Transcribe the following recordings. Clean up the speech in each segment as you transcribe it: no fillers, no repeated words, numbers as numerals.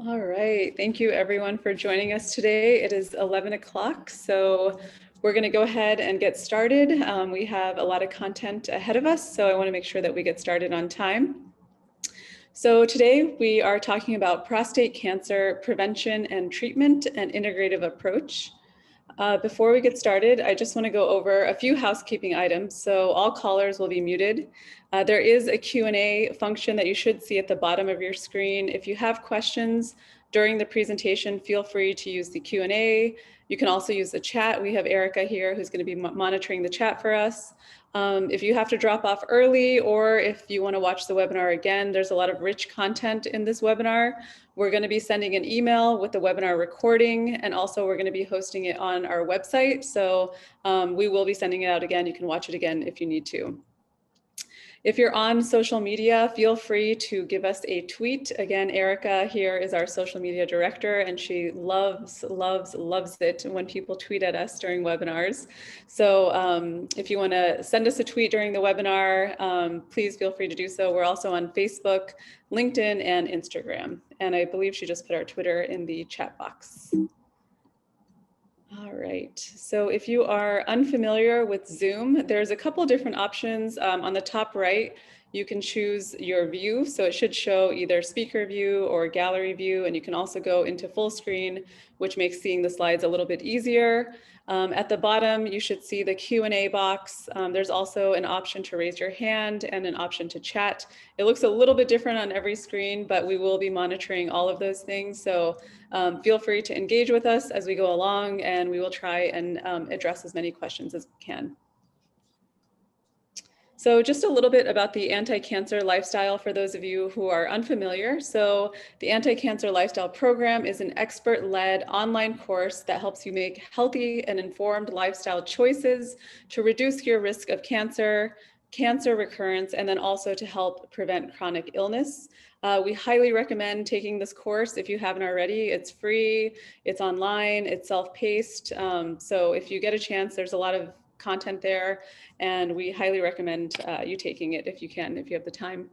All right, thank you everyone for joining us today. It is 11 o'clock, so we're going to go ahead and get started. We have a lot of content ahead of us, so I want to make sure that we get started on time. So today we are talking about prostate cancer prevention and treatment and integrative approach. Before we get started, I just want to go over a few housekeeping items. So all callers will be muted. There is a Q&A function that you should see at the bottom of your screen. If you have questions during the presentation, feel free to use the Q&A. You can also use the chat. We have Erica here who's going to be monitoring the chat for us. If you have to drop off early or if you want to watch the webinar again, there's a lot of rich content in this webinar. We're going to be sending an email with the webinar recording, and also we're going to be hosting it on our website. So we will be sending it out again. You can watch it again if you need to. If you're on social media, feel free to give us a tweet. Again, Erica here is our social media director, and she loves it when people tweet at us during webinars. So if you want to send us a tweet during the webinar, please feel free to do so. We're also on Facebook, LinkedIn, and Instagram. And I believe she just put our Twitter in the chat box. All right, so if you are unfamiliar with Zoom, there's a couple different options. On the top right, you can choose your view. So it should show either speaker view or gallery view, and you can also go into full screen, which makes seeing the slides a little bit easier. At the bottom, you should see the Q&A box. There's also an option to raise your hand and an option to chat. It looks a little bit different on every screen, but we will be monitoring all of those things. So feel free to engage with us as we go along, and we will try and address as many questions as we can. So just a little bit about the anti-cancer lifestyle for those of you who are unfamiliar. So the anti-cancer lifestyle program is an expert-led online course that helps you make healthy and informed lifestyle choices to reduce your risk of cancer, cancer recurrence, and then also to help prevent chronic illness. We highly recommend taking this course if you haven't already. It's free, it's online, it's self-paced. So if you get a chance, there's a lot of content there, and we highly recommend you taking it if you can, if you have the time.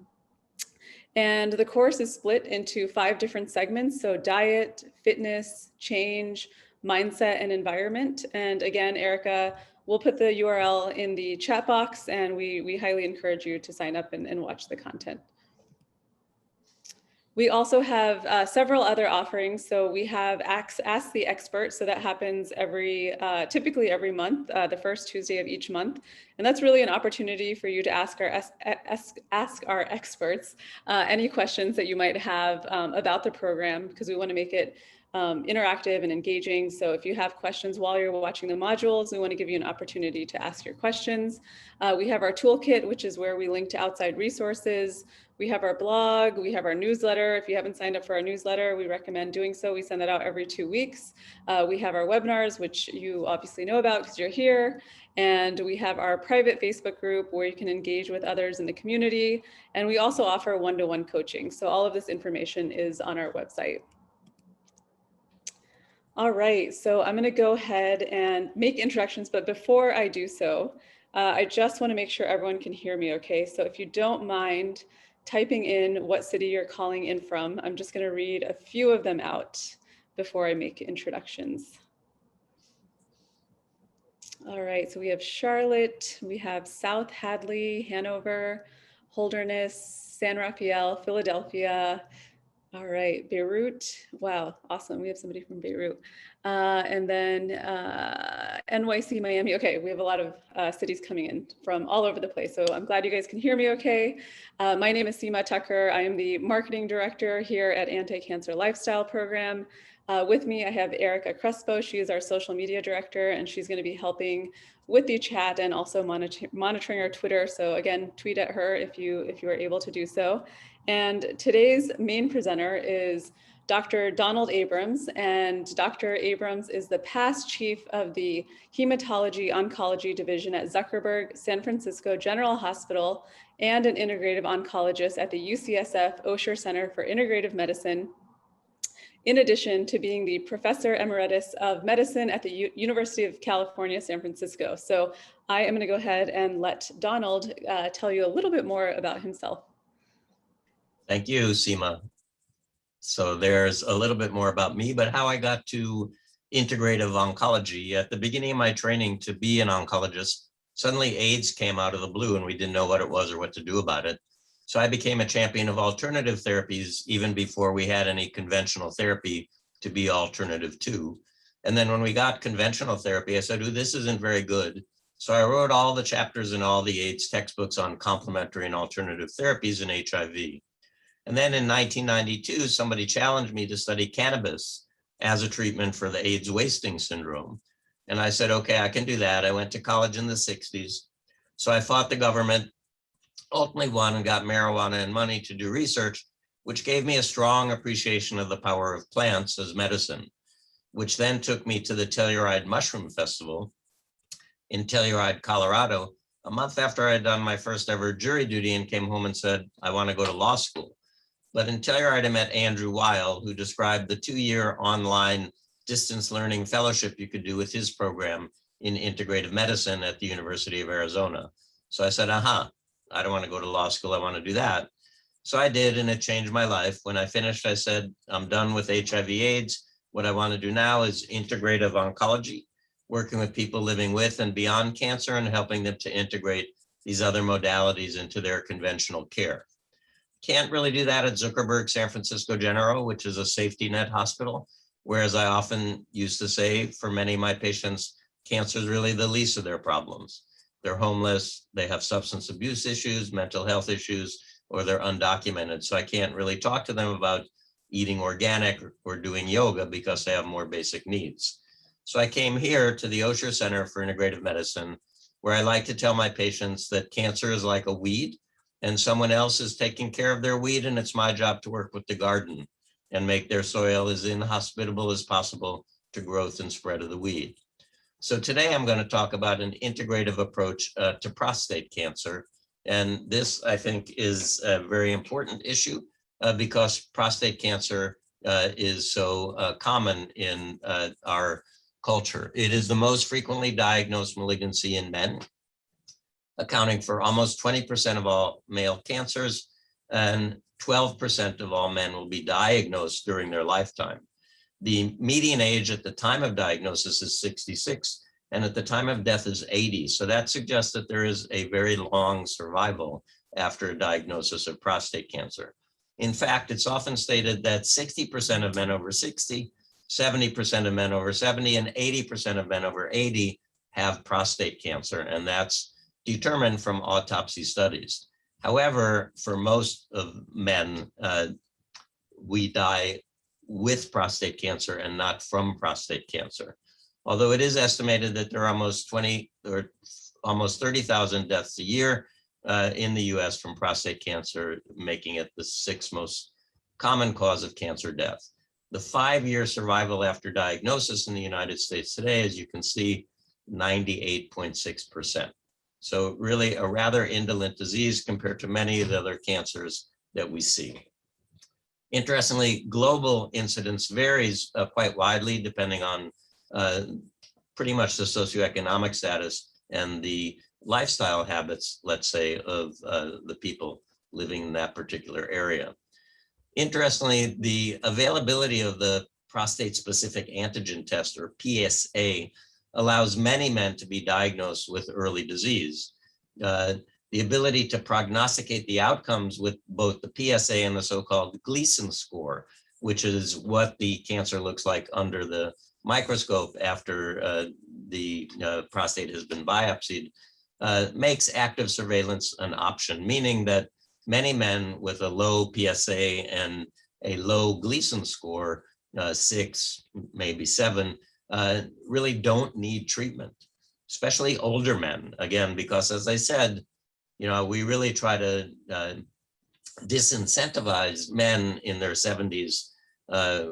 And the course is split into 5 different segments. So diet, fitness, change, mindset, and environment. And again, Erica will put the URL in the chat box, and we highly encourage you to sign up and watch the content. We also have several other offerings. So we have Ask the Expert. So that happens typically every month, the first Tuesday of each month. And that's really an opportunity for you to ask our experts any questions that you might have about the program, because we want to make it interactive and engaging. So if you have questions while you're watching the modules, we want to give you an opportunity to ask your questions. We have our toolkit, which is where we link to outside resources. We have our blog, we have our newsletter. If you haven't signed up for our newsletter, we recommend doing so. We send that out every 2 weeks. We have our webinars, which you obviously know about because you're here. And we have our private Facebook group where you can engage with others in the community. And we also offer one-to-one coaching. So all of this information is on our website. All right, so I'm gonna go ahead and make introductions, but before I do so, I just wanna make sure everyone can hear me okay? So if you don't mind typing in what city you're calling in from, I'm just gonna read a few of them out before I make introductions. All right, so we have Charlotte, we have South Hadley, Hanover, Holderness, San Rafael, Philadelphia. All right, Beirut. Wow, awesome. We have somebody from Beirut. And then NYC, Miami. Okay, we have a lot of cities coming in from all over the place. So I'm glad you guys can hear me okay. My name is Seema Tucker. I am the marketing director here at Anti-Cancer Lifestyle Program. With me, I have Erica Crespo. She is our social media director, and she's going to be helping with the chat and also monitoring our Twitter. So again, tweet at her if you are able to do so. And today's main presenter is Dr. Donald Abrams, and Dr. Abrams is the past chief of the Hematology Oncology Division at Zuckerberg San Francisco General Hospital and an integrative oncologist at the UCSF Osher Center for Integrative Medicine, in addition to being the Professor Emeritus of Medicine at the University of California, San Francisco. So I am going to go ahead and let Donald tell you a little bit more about himself. Thank you, Seema. So there's a little bit more about me, but how I got to integrative oncology. At the beginning of my training to be an oncologist, suddenly AIDS came out of the blue and we didn't know what it was or what to do about it. So I became a champion of alternative therapies even before we had any conventional therapy to be alternative to. And then when we got conventional therapy, I said, "Ooh, this isn't very good." So I wrote all the chapters in all the AIDS textbooks on complementary and alternative therapies in HIV. And then in 1992, somebody challenged me to study cannabis as a treatment for the AIDS wasting syndrome. And I said, okay, I can do that. I went to college in the 60s. So I fought the government, ultimately won and got marijuana and money to do research, which gave me a strong appreciation of the power of plants as medicine, which then took me to the Telluride Mushroom Festival in Telluride, Colorado, a month after I had done my first ever jury duty and came home and said, I want to go to law school. But in Telluride, I met Andrew Weil, who described the 2-year online distance learning fellowship you could do with his program in integrative medicine at the University of Arizona. So I said, I don't want to go to law school. I want to do that. So I did, and it changed my life. When I finished, I said, I'm done with HIV/AIDS. What I want to do now is integrative oncology, working with people living with and beyond cancer and helping them to integrate these other modalities into their conventional care. Can't really do that at Zuckerberg San Francisco General, which is a safety net hospital. Whereas I often used to say, for many of my patients, cancer is really the least of their problems. They're homeless, they have substance abuse issues, mental health issues, or they're undocumented. So I can't really talk to them about eating organic or doing yoga because they have more basic needs. So I came here to the Osher Center for Integrative Medicine, where I like to tell my patients that cancer is like a weed, and someone else is taking care of their weed, and it's my job to work with the garden and make their soil as inhospitable as possible to growth and spread of the weed. So today I'm going to talk about an integrative approach to prostate cancer. And this, I think, is a very important issue because prostate cancer is so common in our culture. It is the most frequently diagnosed malignancy in men, accounting for almost 20% of all male cancers, and 12% of all men will be diagnosed during their lifetime. The median age at the time of diagnosis is 66, and at the time of death is 80. So that suggests that there is a very long survival after a diagnosis of prostate cancer. In fact, it's often stated that 60% of men over 60, 70% of men over 70, and 80% of men over 80 have prostate cancer, and that's determined from autopsy studies. However, for most of men, we die with prostate cancer and not from prostate cancer. Although it is estimated that there are almost 30,000 deaths a year in the US from prostate cancer, making it the 6th most common cause of cancer death. The 5-year survival after diagnosis in the United States today, as you can see, 98.6%. So really a rather indolent disease compared to many of the other cancers that we see. Interestingly, global incidence varies quite widely depending on pretty much the socioeconomic status and the lifestyle habits, let's say, of the people living in that particular area. Interestingly, the availability of the prostate-specific antigen test, or PSA, allows many men to be diagnosed with early disease. The ability to prognosticate the outcomes with both the PSA and the so-called Gleason score, which is what the cancer looks like under the microscope after the prostate has been biopsied, makes active surveillance an option, meaning that many men with a low PSA and a low Gleason score, 6, maybe 7, really don't need treatment, especially older men, again, because as I said, we really try to disincentivize men in their 70s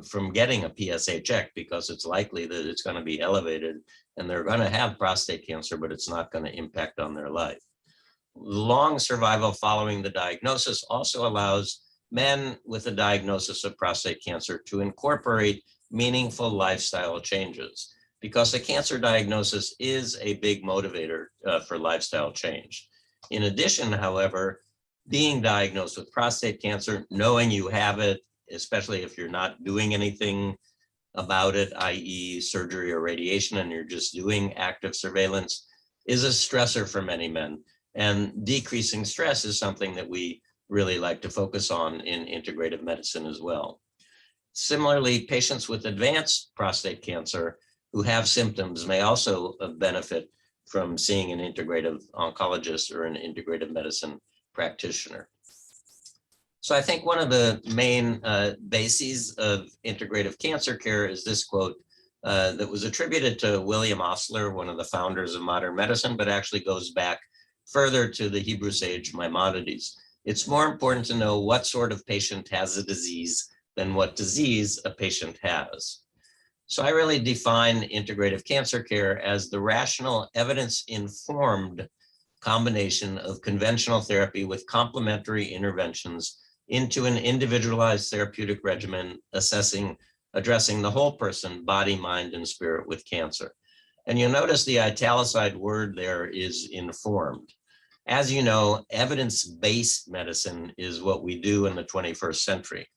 from getting a PSA check because it's likely that it's going to be elevated and they're going to have prostate cancer, but it's not going to impact on their life. Long survival following the diagnosis also allows men with a diagnosis of prostate cancer to incorporate meaningful lifestyle changes, because a cancer diagnosis is a big motivator for lifestyle change. In addition, however, being diagnosed with prostate cancer, knowing you have it, especially if you're not doing anything about it, i.e. surgery or radiation, and you're just doing active surveillance, is a stressor for many men. And decreasing stress is something that we really like to focus on in integrative medicine as well. Similarly, patients with advanced prostate cancer who have symptoms may also benefit from seeing an integrative oncologist or an integrative medicine practitioner. So I think one of the main bases of integrative cancer care is this quote that was attributed to William Osler, one of the founders of modern medicine, but actually goes back further to the Hebrew sage Maimonides. It's more important to know what sort of patient has a disease than what disease a patient has. So I really define integrative cancer care as the rational, evidence-informed combination of conventional therapy with complementary interventions into an individualized therapeutic regimen addressing the whole person, body, mind, and spirit with cancer. And you'll notice the italicized word there is informed. As you know, evidence-based medicine is what we do in the 21st century.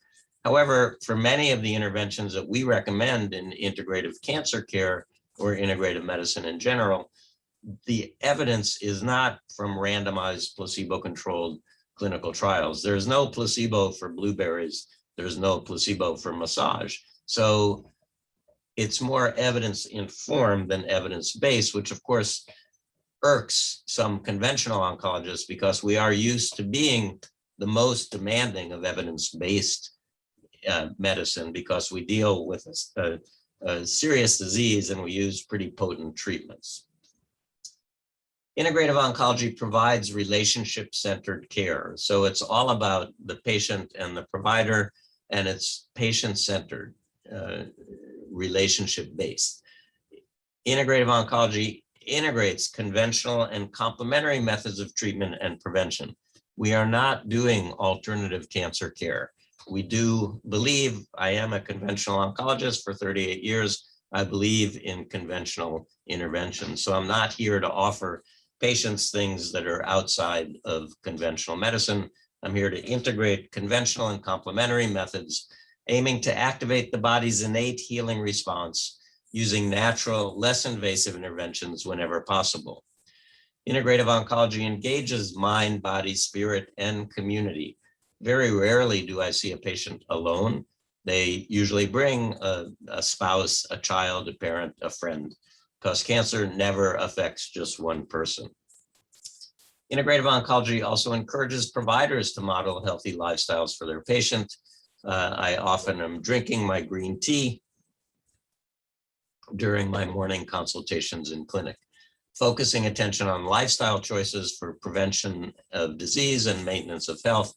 However, for many of the interventions that we recommend in integrative cancer care or integrative medicine in general, the evidence is not from randomized placebo-controlled clinical trials. There's no placebo for blueberries. There's no placebo for massage. So it's more evidence-informed than evidence-based, which of course irks some conventional oncologists because we are used to being the most demanding of evidence-based medicine because we deal with a serious disease and we use pretty potent treatments. Integrative oncology provides relationship-centered care. So it's all about the patient and the provider, and it's patient-centered, relationship-based. Integrative oncology integrates conventional and complementary methods of treatment and prevention. We are not doing alternative cancer care. We do believe, I am a conventional oncologist for 38 years. I believe in conventional intervention. So I'm not here to offer patients things that are outside of conventional medicine. I'm here to integrate conventional and complementary methods, aiming to activate the body's innate healing response using natural, less invasive interventions whenever possible. Integrative oncology engages mind, body, spirit, and community. Very rarely do I see a patient alone. They usually bring a spouse, a child, a parent, a friend, because cancer never affects just one person. Integrative oncology also encourages providers to model healthy lifestyles for their patient. I often am drinking my green tea during my morning consultations in clinic, focusing attention on lifestyle choices for prevention of disease and maintenance of health.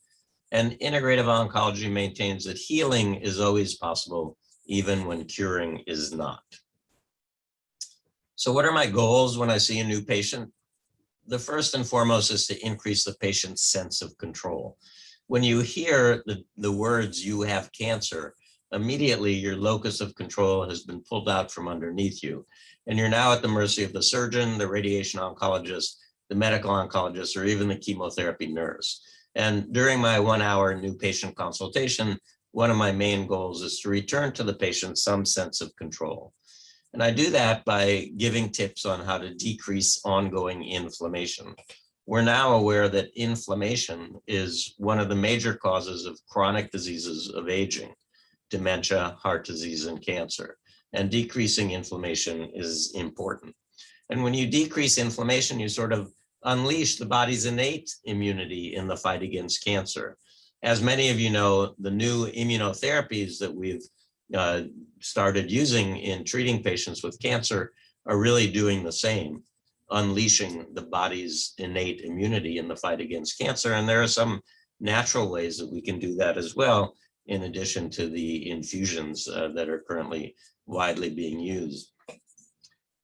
And integrative oncology maintains that healing is always possible, even when curing is not. So what are my goals when I see a new patient? The first and foremost is to increase the patient's sense of control. When you hear the words, "you have cancer," immediately your locus of control has been pulled out from underneath you. And you're now at the mercy of the surgeon, the radiation oncologist, the medical oncologist, or even the chemotherapy nurse. And during my 1-hour new patient consultation, one of my main goals is to return to the patient some sense of control. And I do that by giving tips on how to decrease ongoing inflammation. We're now aware that inflammation is one of the major causes of chronic diseases of aging, dementia, heart disease, and cancer. And decreasing inflammation is important. And when you decrease inflammation, you sort of unleash the body's innate immunity in the fight against cancer. As many of you know, the new immunotherapies that we've started using in treating patients with cancer are really doing the same, unleashing the body's innate immunity in the fight against cancer. And there are some natural ways that we can do that as well, in addition to the infusions that are currently widely being used.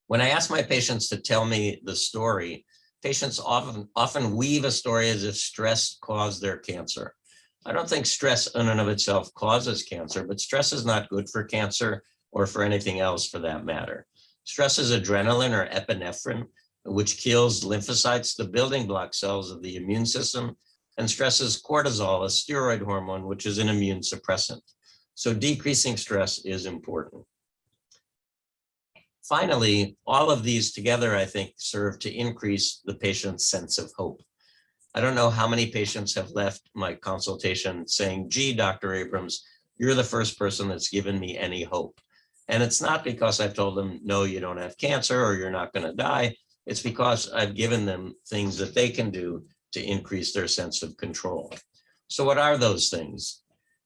When I ask my patients to tell me the story, patients often weave a story as if stress caused their cancer. I don't think stress in and of itself causes cancer, but stress is not good for cancer or for anything else for that matter. Stress is adrenaline or epinephrine, which kills lymphocytes, the building block cells of the immune system, and stress is cortisol, a steroid hormone, which is an immune suppressant. So decreasing stress is important. Finally, all of these together, I think, serve to increase the patient's sense of hope. I don't know how many patients have left my consultation saying, gee, Dr. Abrams, you're the first person that's given me any hope. And it's not because I've told them, no, you don't have cancer or you're not going to die. It's because I've given them things that they can do to increase their sense of control. So what are those things?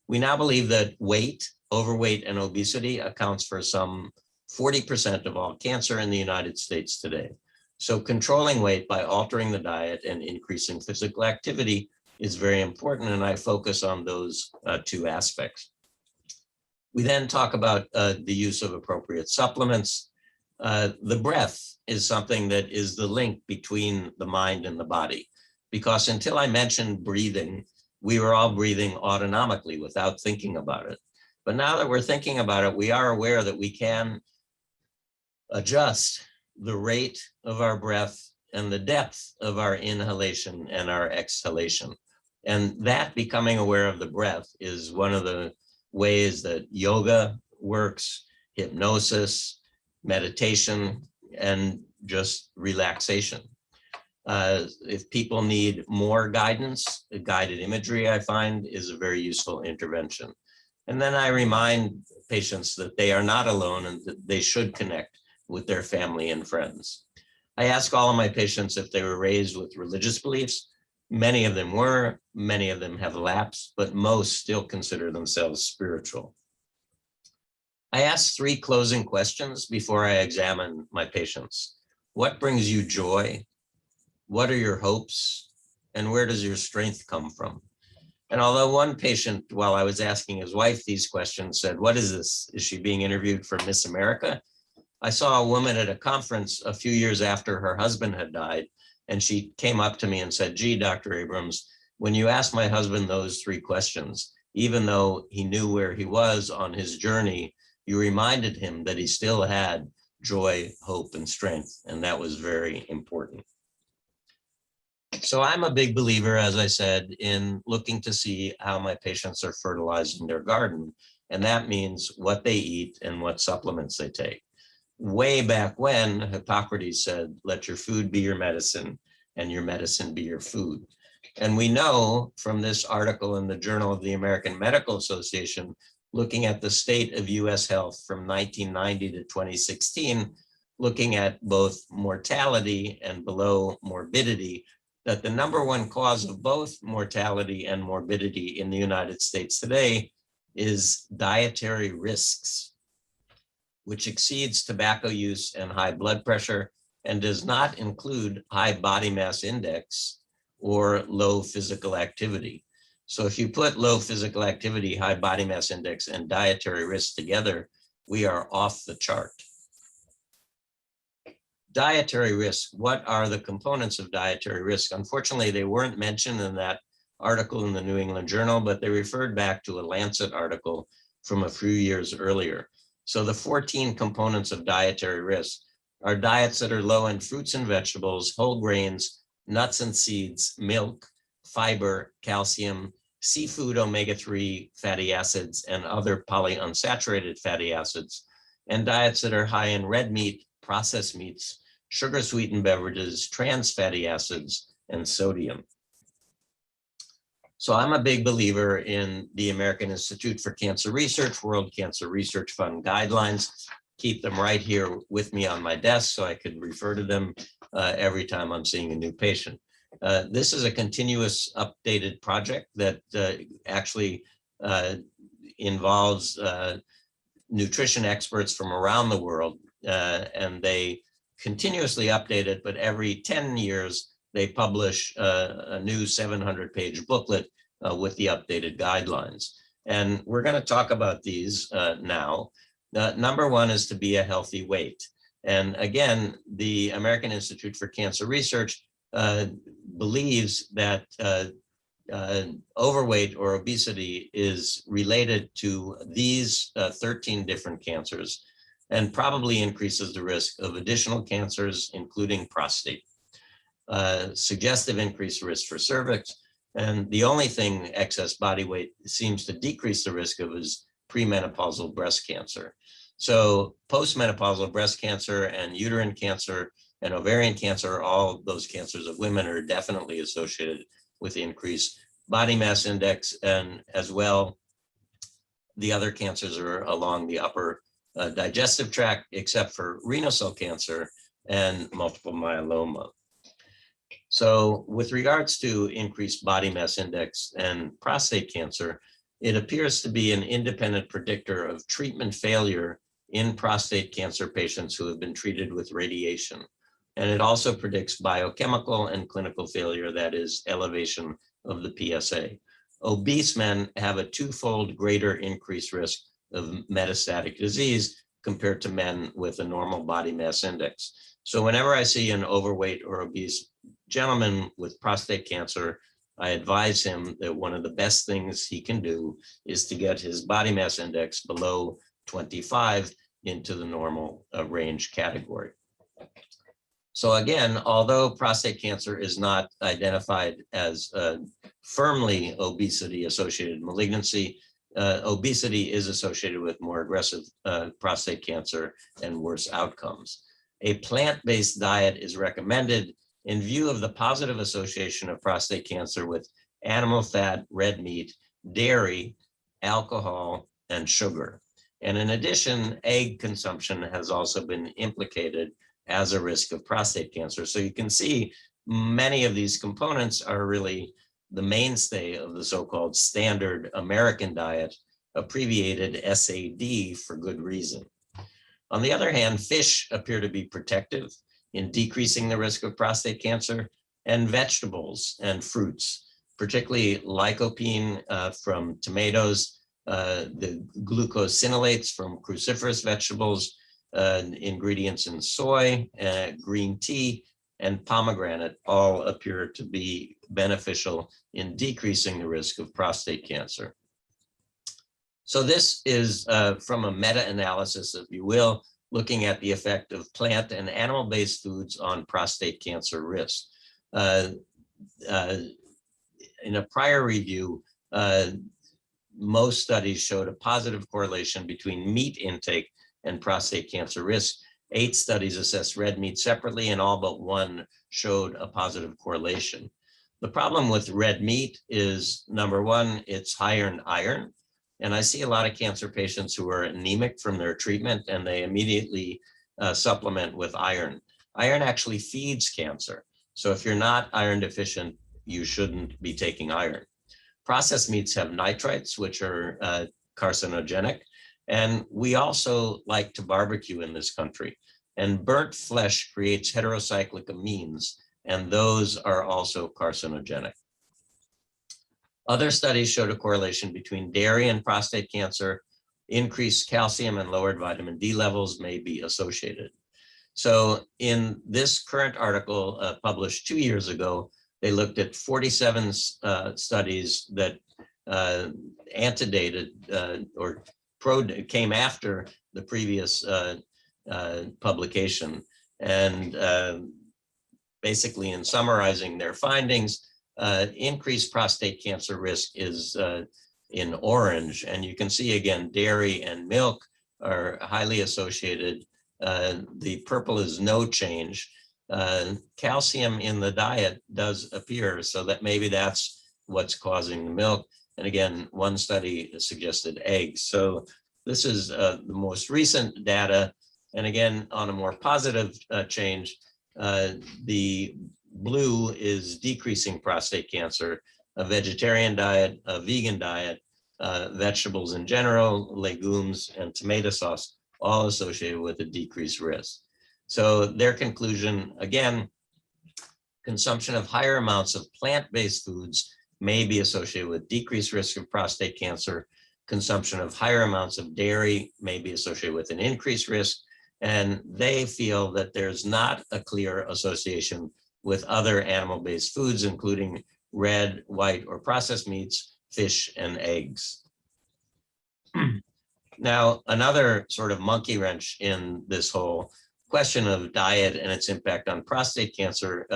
We now believe that weight, overweight, and obesity accounts for some 40% of all cancer in the United States today. So controlling weight by altering the diet and increasing physical activity is very important, and I focus on those two aspects. We then talk about the use of appropriate supplements. The breath is something that is the link between the mind and the body, because until I mentioned breathing, we were all breathing autonomically without thinking about it. But now that we're thinking about it, we are aware that we can adjust the rate of our breath and the depth of our inhalation and our exhalation. And that becoming aware of the breath is one of the ways that yoga works, hypnosis, meditation, and just relaxation. If people need more guidance, guided imagery, I find, is a very useful intervention. And then I remind patients that they are not alone and that they should connect with their family and friends. I ask all of my patients if they were raised with religious beliefs. Many of them were, many of them have lapsed, but most still consider themselves spiritual. I ask 3 closing questions before I examine my patients. What brings you joy? What are your hopes? And where does your strength come from? And although one patient, while I was asking his wife these questions, said, what is this? Is she being interviewed for Miss America? I saw a woman at a conference a few years after her husband had died, and she came up to me and said, gee, Dr. Abrams, when you asked my husband those 3 questions, even though he knew where he was on his journey, you reminded him that he still had joy, hope, and strength, and that was very important. So I'm a big believer, as I said, in looking to see how my patients are fertilizing their garden, and that means what they eat and what supplements they take. Way back when, Hippocrates said, let your food be your medicine and your medicine be your food. And we know from this article in the Journal of the American Medical Association, looking at the state of US health from 1990 to 2016, looking at both mortality and below morbidity, that the #1 cause of both mortality and morbidity in the United States today is dietary risks, which exceeds tobacco use and high blood pressure and does not include high body mass index or low physical activity. So if you put low physical activity, high body mass index, and dietary risk together, we are off the chart. Dietary risk, what are the components of dietary risk? Unfortunately, they weren't mentioned in that article in the New England Journal, but they referred back to a Lancet article from a few years earlier. So the 14 components of dietary risk are diets that are low in fruits and vegetables, whole grains, nuts and seeds, milk, fiber, calcium, seafood, omega-3 fatty acids, and other polyunsaturated fatty acids, and diets that are high in red meat, processed meats, sugar-sweetened beverages, trans fatty acids, and sodium. So I'm a big believer in the American Institute for Cancer Research, World Cancer Research Fund guidelines. Keep them right here with me on my desk so I could refer to them every time I'm seeing a new patient. This is a continuous updated project that actually involves nutrition experts from around the world, and they continuously update it, but every 10 years, they publish a new 700-page booklet with the updated guidelines. And we're going to talk about these now. #1 is to be a healthy weight. And again, the American Institute for Cancer Research believes that overweight or obesity is related to these 13 different cancers and probably increases the risk of additional cancers, including prostate. Suggestive increased risk for cervix. And the only thing excess body weight seems to decrease the risk of is premenopausal breast cancer. So postmenopausal breast cancer and uterine cancer and ovarian cancer, all those cancers of women, are definitely associated with increased body mass index, and as well, the other cancers are along the upper digestive tract, except for renal cell cancer and multiple myeloma. So with regards to increased body mass index and prostate cancer, it appears to be an independent predictor of treatment failure in prostate cancer patients who have been treated with radiation. And it also predicts biochemical and clinical failure, that is, elevation of the PSA. Obese men have a twofold greater increased risk of metastatic disease compared to men with a normal body mass index. So whenever I see an overweight or obese gentleman with prostate cancer, I advise him that one of the best things he can do is to get his body mass index below 25 into the normal range category. So again, although prostate cancer is not identified as firmly obesity-associated malignancy, obesity is associated with more aggressive prostate cancer and worse outcomes. A plant-based diet is recommended in view of the positive association of prostate cancer with animal fat, red meat, dairy, alcohol, and sugar. And in addition, egg consumption has also been implicated as a risk of prostate cancer. So you can see many of these components are really the mainstay of the so-called standard American diet, abbreviated SAD for good reason. On the other hand, fish appear to be protective in decreasing the risk of prostate cancer, and vegetables and fruits, particularly lycopene from tomatoes, the glucosinolates from cruciferous vegetables, ingredients in soy, green tea, and pomegranate all appear to be beneficial in decreasing the risk of prostate cancer. So this is from a meta-analysis, if you will, looking at the effect of plant and animal-based foods on prostate cancer risk. In a prior review, most studies showed a positive correlation between meat intake and prostate cancer risk. 8 studies assessed red meat separately, and all but 1 showed a positive correlation. The problem with red meat is, number one, it's high in iron. And I see a lot of cancer patients who are anemic from their treatment, and they immediately supplement with iron. Iron actually feeds cancer. So if you're not iron deficient, you shouldn't be taking iron. Processed meats have nitrites, which are carcinogenic. And we also like to barbecue in this country. And burnt flesh creates heterocyclic amines, and those are also carcinogenic. Other studies showed a correlation between dairy and prostate cancer. Increased calcium and lowered vitamin D levels may be associated. So in this current article published 2 years ago, they looked at 47 studies that antedated or came after the previous publication. And basically, in summarizing their findings, increased prostate cancer risk is in orange. And you can see again, dairy and milk are highly associated. The purple is no change. Calcium in the diet does appear, so that maybe that's what's causing the milk. And again, one study suggested eggs. So this is the most recent data. And again, on a more positive change, the blue is decreasing prostate cancer, a vegetarian diet, a vegan diet, vegetables in general, legumes, and tomato sauce, all associated with a decreased risk. So their conclusion, again, consumption of higher amounts of plant-based foods may be associated with decreased risk of prostate cancer. Consumption of higher amounts of dairy may be associated with an increased risk. And they feel that there's not a clear association with other animal-based foods, including red, white, or processed meats, fish, and eggs. Now, another sort of monkey wrench in this whole question of diet and its impact on prostate cancer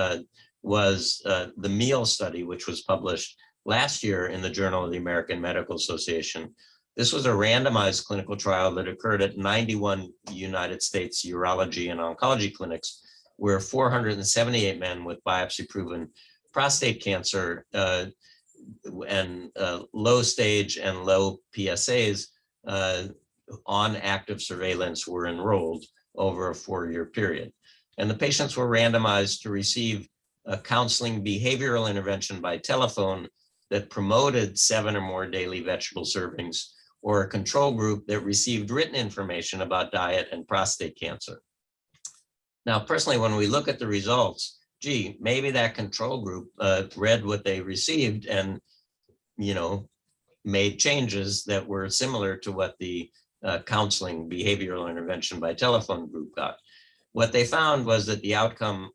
was the meal study, which was published last year in the Journal of the American Medical Association. This was a randomized clinical trial that occurred at 91 United States urology and oncology clinics, where 478 men with biopsy-proven prostate cancer and low stage and low PSAs on active surveillance were enrolled over a 4-year period. And the patients were randomized to receive a counseling behavioral intervention by telephone that promoted 7 or more daily vegetable servings, or a control group that received written information about diet and prostate cancer. Now, personally, when we look at the results, gee, maybe that control group read what they received and, made changes that were similar to what the counseling behavioral intervention by telephone group got. What they found was that the outcome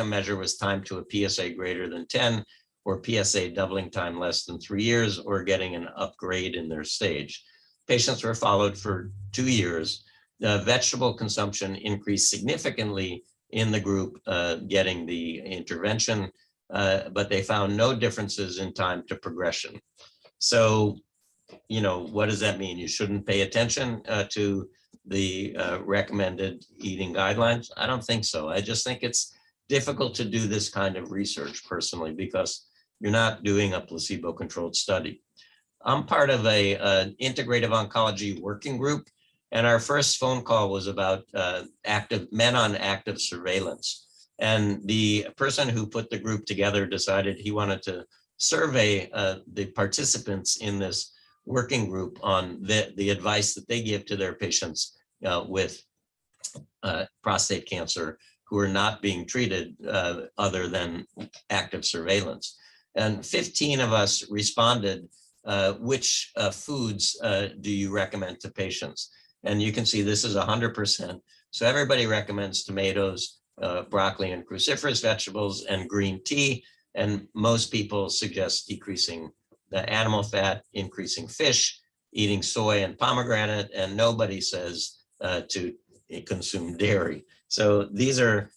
measure was time to a PSA greater than 10, or PSA doubling time less than 3 years, or getting an upgrade in their stage. Patients were followed for 2 years. Vegetable consumption increased significantly in the group getting the intervention, but they found no differences in time to progression. So, what does that mean? You shouldn't pay attention to the recommended eating guidelines? I don't think so. I just think it's difficult to do this kind of research personally, because you're not doing a placebo-controlled study. I'm part of an integrative oncology working group, and our first phone call was about men on active surveillance. And the person who put the group together decided he wanted to survey the participants in this working group on the advice that they give to their patients with prostate cancer who are not being treated other than active surveillance. And 15 of us responded, which foods do you recommend to patients? And you can see this is 100%. So everybody recommends tomatoes, broccoli and cruciferous vegetables, and green tea. And most people suggest decreasing the animal fat, increasing fish, eating soy and pomegranate, and nobody says to consume dairy. So these are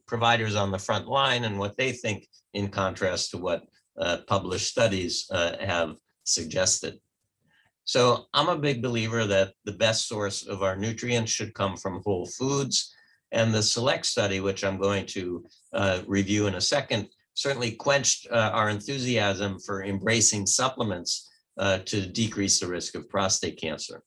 providers on the front line and what they think, in contrast to what published studies have suggested. So I'm a big believer that the best source of our nutrients should come from whole foods. And the SELECT study, which I'm going to review in a second, certainly quenched our enthusiasm for embracing supplements to decrease the risk of prostate cancer.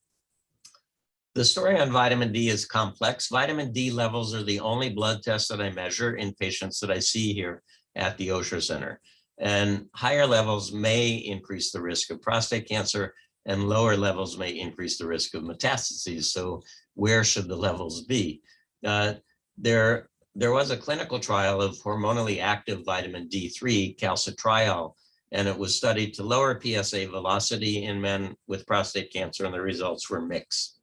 The story on vitamin D is complex. Vitamin D levels are the only blood test that I measure in patients that I see here at the Osher Center. And higher levels may increase the risk of prostate cancer, and lower levels may increase the risk of metastases. So where should the levels be? There was a clinical trial of hormonally active vitamin D3, calcitriol, and it was studied to lower PSA velocity in men with prostate cancer, and the results were mixed.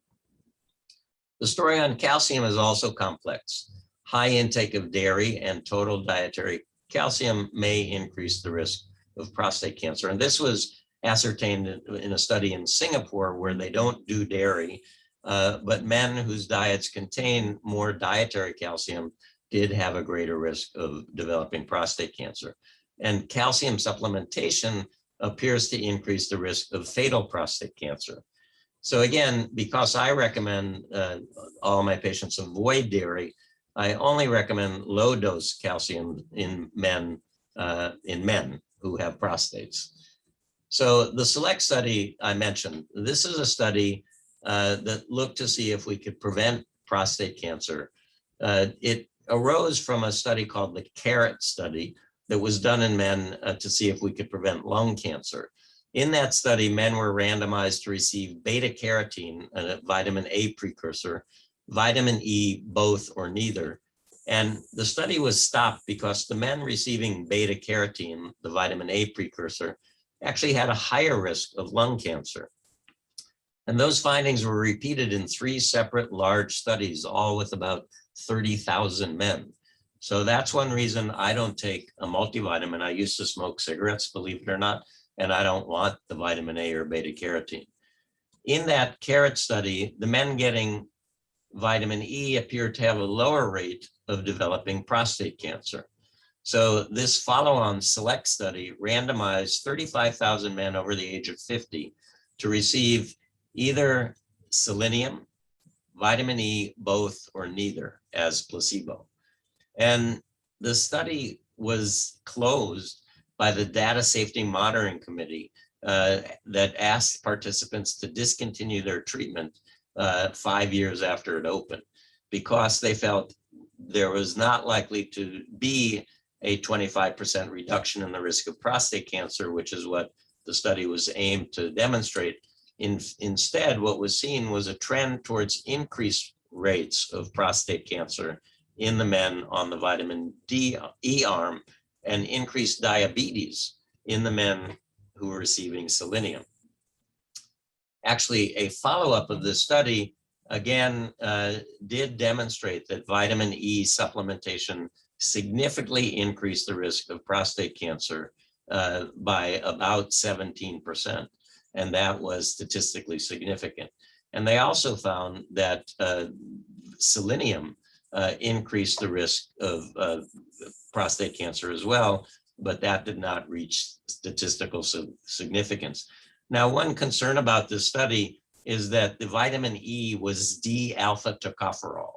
The story on calcium is also complex. High intake of dairy and total dietary calcium may increase the risk of prostate cancer. And this was ascertained in a study in Singapore where they don't do dairy, but men whose diets contain more dietary calcium did have a greater risk of developing prostate cancer. And calcium supplementation appears to increase the risk of fatal prostate cancer. So again, because I recommend all my patients avoid dairy, I only recommend low dose calcium in men who have prostates. So the SELECT study I mentioned, this is a study that looked to see if we could prevent prostate cancer. It arose from a study called the CARROT study that was done in men to see if we could prevent lung cancer. In that study, men were randomized to receive beta carotene, a vitamin A precursor, vitamin E, both or neither. And the study was stopped because the men receiving beta carotene, the vitamin A precursor, actually had a higher risk of lung cancer. And those findings were repeated in 3 separate large studies, all with about 30,000 men. So that's one reason I don't take a multivitamin. I used to smoke cigarettes, believe it or not, and I don't want the vitamin A or beta carotene. In that CARROT study, the men getting vitamin E appeared to have a lower rate of developing prostate cancer. So this follow-on SELECT study randomized 35,000 men over the age of 50 to receive either selenium, vitamin E, both or neither as placebo. And the study was closed by the Data Safety Monitoring Committee that asked participants to discontinue their treatment 5 years after it opened, because they felt there was not likely to be a 25% reduction in the risk of prostate cancer, which is what the study was aimed to demonstrate. Instead, what was seen was a trend towards increased rates of prostate cancer in the men on the vitamin E arm, and increased diabetes in the men who were receiving selenium. Actually, a follow-up of this study again did demonstrate that vitamin E supplementation significantly increased the risk of prostate cancer by about 17%. And that was statistically significant. And they also found that selenium increased the risk of prostate cancer as well, but that did not reach statistical significance. Now, one concern about this study is that the vitamin E was D-alpha tocopherol.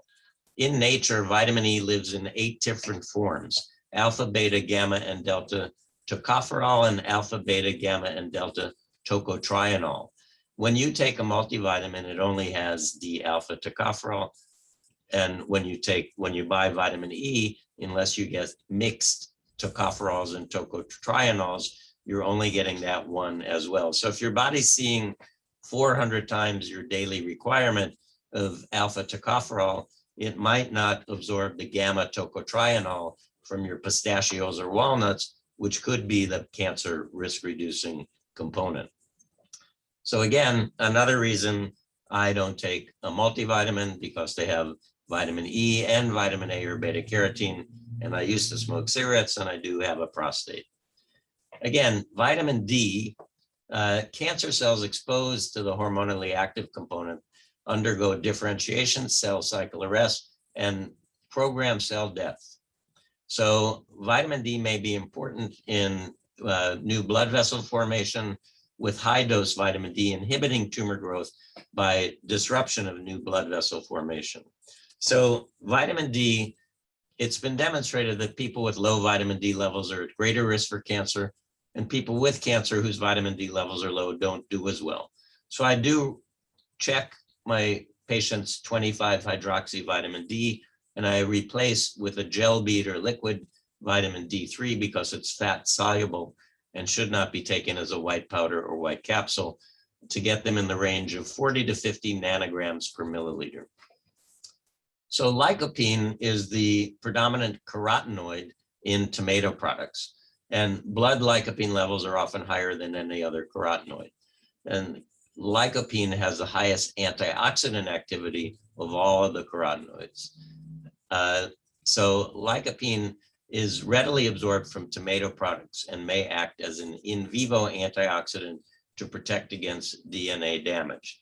In nature, vitamin E lives in 8 different forms: alpha, beta, gamma, and delta tocopherol, and alpha, beta, gamma, and delta tocotrienol. When you take a multivitamin, it only has D-alpha tocopherol. And when you buy vitamin E, unless you get mixed tocopherols and tocotrienols, you're only getting that one as well. So if your body's seeing 400 times your daily requirement of alpha tocopherol, it might not absorb the gamma tocotrienol from your pistachios or walnuts, which could be the cancer risk reducing component. So again, another reason I don't take a multivitamin, because they have vitamin E and vitamin A or beta carotene, and I used to smoke cigarettes, and I do have a prostate. Again, vitamin D, cancer cells exposed to the hormonally active component undergo differentiation, cell cycle arrest, and programmed cell death. So vitamin D may be important in new blood vessel formation, with high dose vitamin D inhibiting tumor growth by disruption of new blood vessel formation. So vitamin D, it's been demonstrated that people with low vitamin D levels are at greater risk for cancer, and people with cancer whose vitamin D levels are low don't do as well. So I do check my patient's 25-hydroxy vitamin D, and I replace with a gel bead or liquid vitamin D3 because it's fat soluble and should not be taken as a white powder or white capsule, to get them in the range of 40 to 50 nanograms per milliliter. So lycopene is the predominant carotenoid in tomato products, and blood lycopene levels are often higher than any other carotenoid. And lycopene has the highest antioxidant activity of all of the carotenoids. So lycopene is readily absorbed from tomato products and may act as an in vivo antioxidant to protect against DNA damage.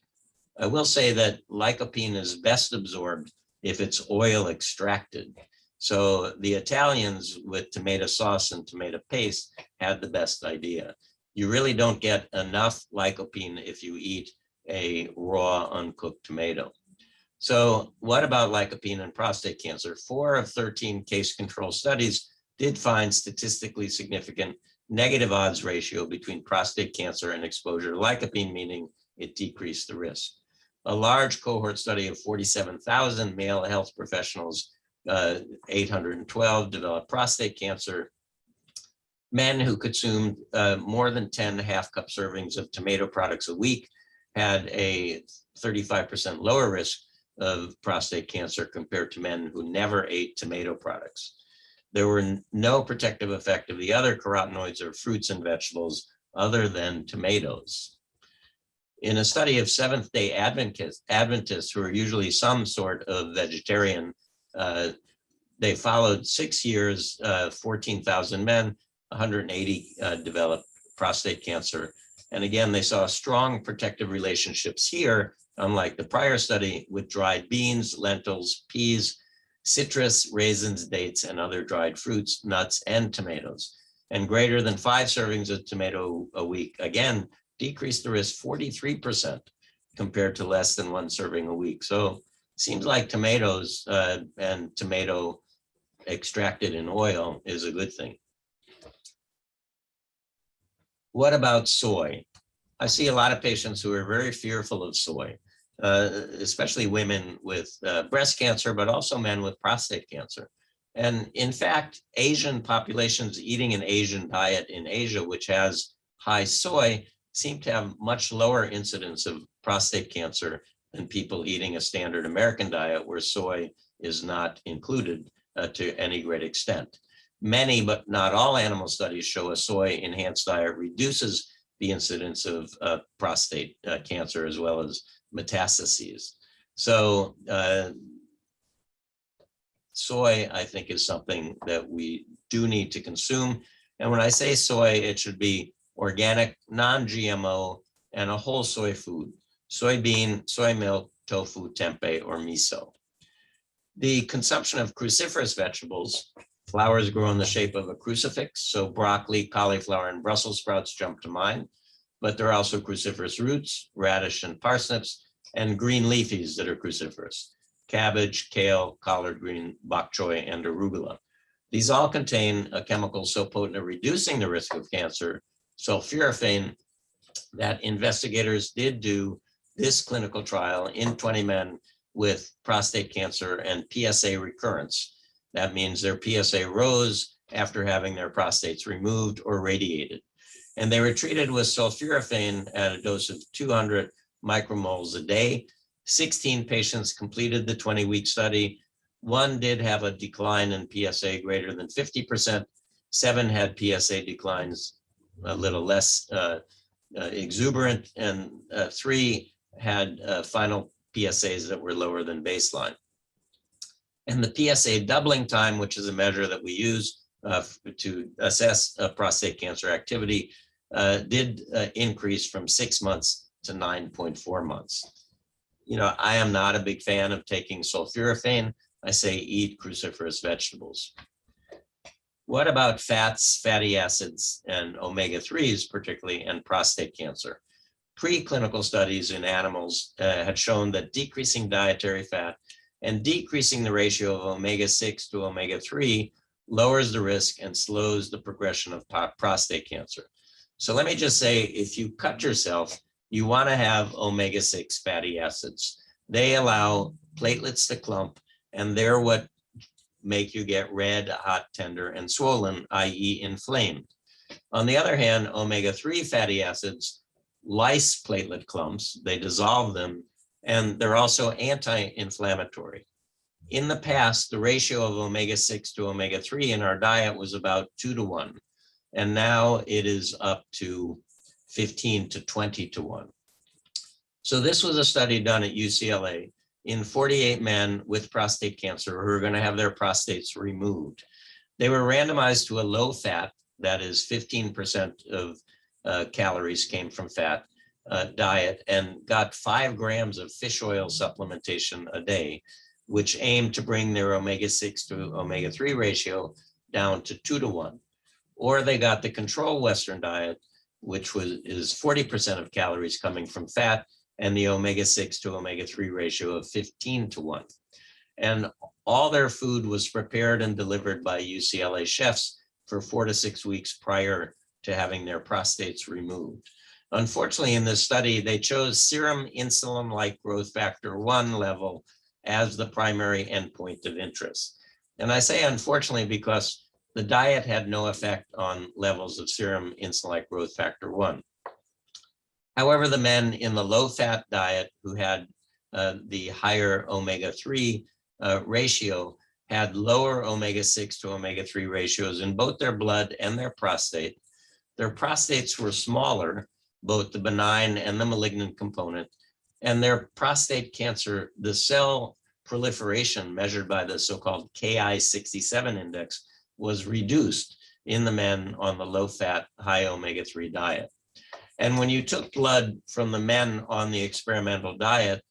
I will say that lycopene is best absorbed if it's oil extracted. So the Italians with tomato sauce and tomato paste had the best idea. You really don't get enough lycopene if you eat a raw, uncooked tomato. So what about lycopene and prostate cancer? 4 of 13 case control studies did find statistically significant negative odds ratio between prostate cancer and exposure to lycopene, meaning it decreased the risk. A large cohort study of 47,000 male health professionals, 812 developed prostate cancer. Men who consumed more than 10 half-cup servings of tomato products a week had a 35% lower risk of prostate cancer compared to men who never ate tomato products. There were no protective effect of the other carotenoids or fruits and vegetables other than tomatoes. In a study of Seventh-day Adventists who are usually some sort of vegetarian, they followed 6 years, 14,000 men, 180 developed prostate cancer. And again, they saw strong protective relationships here, unlike the prior study, with dried beans, lentils, peas, citrus, raisins, dates, and other dried fruits, nuts, and tomatoes. And greater than 5 servings of tomato a week, again, decreased the risk 43% compared to less than 1 serving a week. So seems like tomatoes and tomato extracted in oil is a good thing. What about soy? I see a lot of patients who are very fearful of soy, especially women with breast cancer, but also men with prostate cancer. And in fact, Asian populations eating an Asian diet in Asia, which has high soy, seem to have much lower incidence of prostate cancer than people eating a standard American diet where soy is not included to any great extent. Many, but not all animal studies show a soy-enhanced diet reduces the incidence of prostate cancer as well as metastases. So soy, I think, is something that we do need to consume. And when I say soy, it should be organic, non-GMO, and a whole soy food: soybean, soy milk, tofu, tempeh, or miso. The consumption of cruciferous vegetables, flowers grow in the shape of a crucifix, so broccoli, cauliflower, and Brussels sprouts jump to mind, but there are also cruciferous roots, radish and parsnips, and green leafies that are cruciferous: cabbage, kale, collard green, bok choy, and arugula. These all contain a chemical so potent at reducing the risk of cancer, sulforaphane, that investigators did do this clinical trial in 20 men with prostate cancer and PSA recurrence. That means their PSA rose after having their prostates removed or radiated. And they were treated with sulforaphane at a dose of 200 micromoles a day. 16 patients completed the 20-week study. 1 did have a decline in PSA greater than 50%. 7 had PSA declines a little less exuberant, and 3 had final PSAs that were lower than baseline. And the PSA doubling time, which is a measure that we use to assess prostate cancer activity, did increase from 6 months to 9.4 months. You know, I am not a big fan of taking sulforaphane. I say eat cruciferous vegetables. What about fats, fatty acids, and omega-3s, particularly, and prostate cancer? Preclinical studies in animals had shown that decreasing dietary fat and decreasing the ratio of omega-6 to omega-3 lowers the risk and slows the progression of prostate cancer. So let me just say, if you cut yourself, you want to have omega-6 fatty acids. They allow platelets to clump, and they're what make you get red, hot, tender, and swollen, i.e. inflamed. On the other hand, omega-3 fatty acids lyse platelet clumps, they dissolve them, and they're also anti-inflammatory. In the past, the ratio of omega-6 to omega-3 in our diet was about 2 to 1, and now it is up to 15 to 20 to 1. So this was a study done at UCLA in 48 men with prostate cancer who are going to have their prostates removed. They were randomized to a low fat, that is 15% of calories came from fat, diet, and got 5 grams of fish oil supplementation a day, which aimed to bring their omega-6 to omega-3 ratio down to 2 to 1. Or they got the control Western diet, which is 40% of calories coming from fat, and the omega-6 to omega-3 ratio of 15 to 1. And all their food was prepared and delivered by UCLA chefs for 4 to 6 weeks prior to having their prostates removed. Unfortunately, in this study, they chose serum insulin-like growth factor 1 level as the primary endpoint of interest. And I say unfortunately because the diet had no effect on levels of serum insulin-like growth factor 1. However, the men in the low-fat diet who had the higher omega-3 ratio had lower omega-6 to omega-3 ratios in both their blood and their prostate. Their prostates were smaller, both the benign and the malignant component, and their prostate cancer, the cell proliferation measured by the so-called Ki-67 index, was reduced in the men on the low-fat, high omega-3 diet. And when you took blood from the men on the experimental diet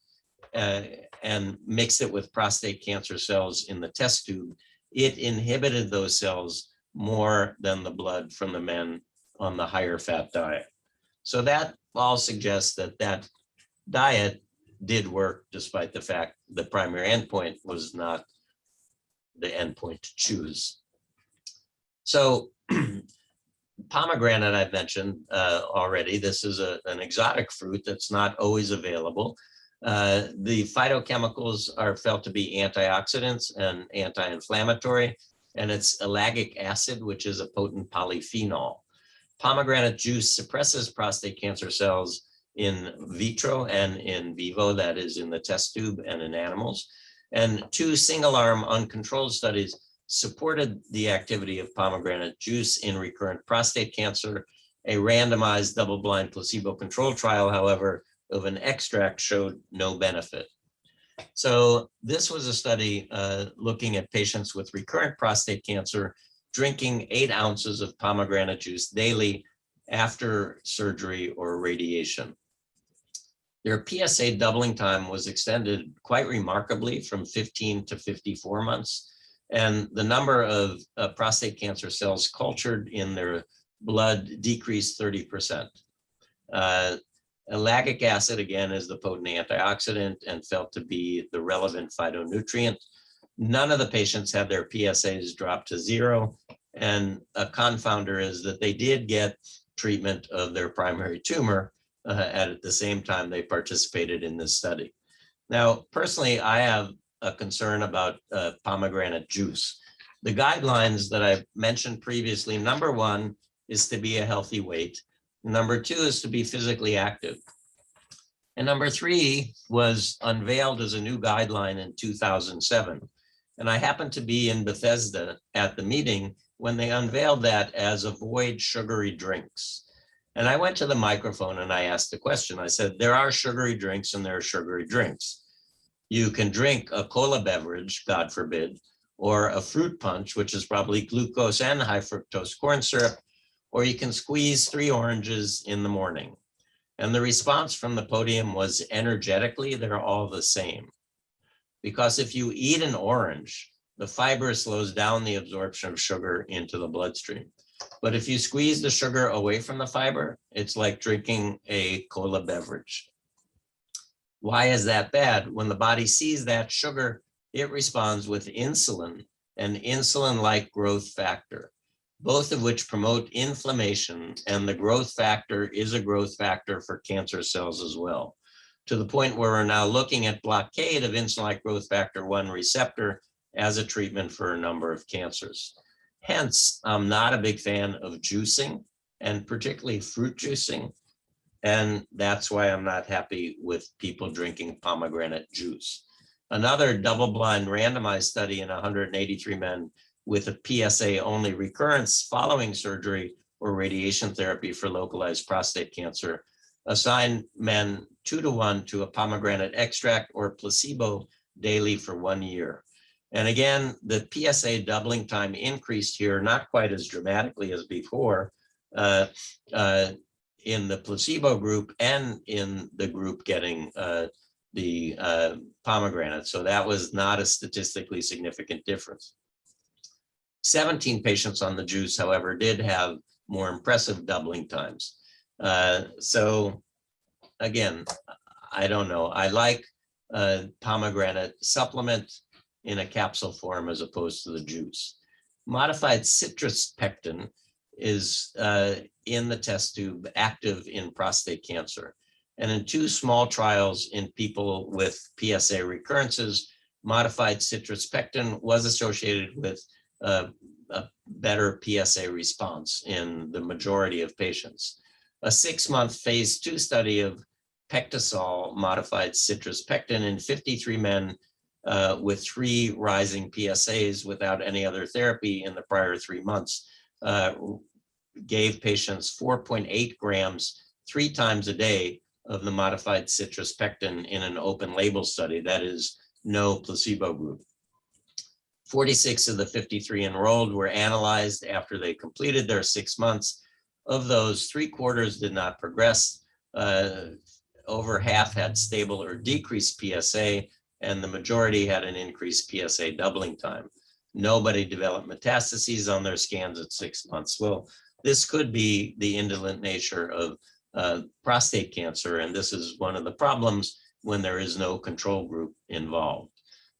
and mixed it with prostate cancer cells in the test tube, it inhibited those cells more than the blood from the men on the higher fat diet. So that all suggest that that diet did work, despite the fact the primary endpoint was not the endpoint to choose. So pomegranate, I've mentioned already. This is an exotic fruit that's not always available. The phytochemicals are felt to be antioxidants and anti-inflammatory, and it's ellagic acid, which is a potent polyphenol. Pomegranate juice suppresses prostate cancer cells in vitro and in vivo, that is in the test tube and in animals. And 2 single-arm uncontrolled studies supported the activity of pomegranate juice in recurrent prostate cancer. A randomized double-blind placebo-controlled trial, however, of an extract showed no benefit. So this was a study looking at patients with recurrent prostate cancer drinking 8 ounces of pomegranate juice daily after surgery or radiation. Their PSA doubling time was extended quite remarkably from 15 to 54 months. And the number of prostate cancer cells cultured in their blood decreased 30%. Ellagic acid, again, is the potent antioxidant and felt to be the relevant phytonutrient. None of the patients had their PSAs drop to 0. And a confounder is that they did get treatment of their primary tumor at the same time they participated in this study. Now, personally, I have a concern about pomegranate juice. The guidelines that I mentioned previously, number 1 is to be a healthy weight. Number 2 is to be physically active. And number 3 was unveiled as a new guideline in 2007. And I happened to be in Bethesda at the meeting when they unveiled that as avoid sugary drinks. And I went to the microphone and I asked the question. I said, there are sugary drinks and there are sugary drinks. You can drink a cola beverage, God forbid, or a fruit punch, which is probably glucose and high fructose corn syrup, or you can squeeze 3 oranges in the morning. And the response from the podium was energetically, they're all the same. Because if you eat an orange, the fiber slows down the absorption of sugar into the bloodstream. But if you squeeze the sugar away from the fiber, it's like drinking a cola beverage. Why is that bad? When the body sees that sugar, it responds with insulin, an insulin-like growth factor, both of which promote inflammation, and the growth factor is a growth factor for cancer cells as well, to the point where we're now looking at blockade of insulin-like growth factor 1 receptor as a treatment for a number of cancers. Hence, I'm not a big fan of juicing, and particularly fruit juicing. And that's why I'm not happy with people drinking pomegranate juice. Another double-blind randomized study in 183 men with a PSA-only recurrence following surgery or radiation therapy for localized prostate cancer assigned men 2-to-1 to a pomegranate extract or placebo daily for 1 year. And again, the PSA doubling time increased here, not quite as dramatically as before, in the placebo group and in the group getting the pomegranate. So that was not a statistically significant difference. 17 patients on the juice, however, did have more impressive doubling times. So again, I don't know. I like pomegranate supplement in a capsule form as opposed to the juice. Modified citrus pectin is in the test tube active in prostate cancer. And in 2 small trials in people with PSA recurrences, modified citrus pectin was associated with a better PSA response in the majority of patients. A 6-month phase 2 study of Pectisol modified citrus pectin in 53 men with 3 rising PSAs without any other therapy in the prior 3 months gave patients 4.8 grams 3 times a day of the modified citrus pectin in an open label study, that is no placebo group. 46 of the 53 enrolled were analyzed after they completed their 6 months. Of those, 3/4 did not progress. Over half had stable or decreased PSA, and the majority had an increased PSA doubling time. Nobody developed metastases on their scans at 6 months. Well, this could be the indolent nature of prostate cancer. And this is one of the problems when there is no control group involved.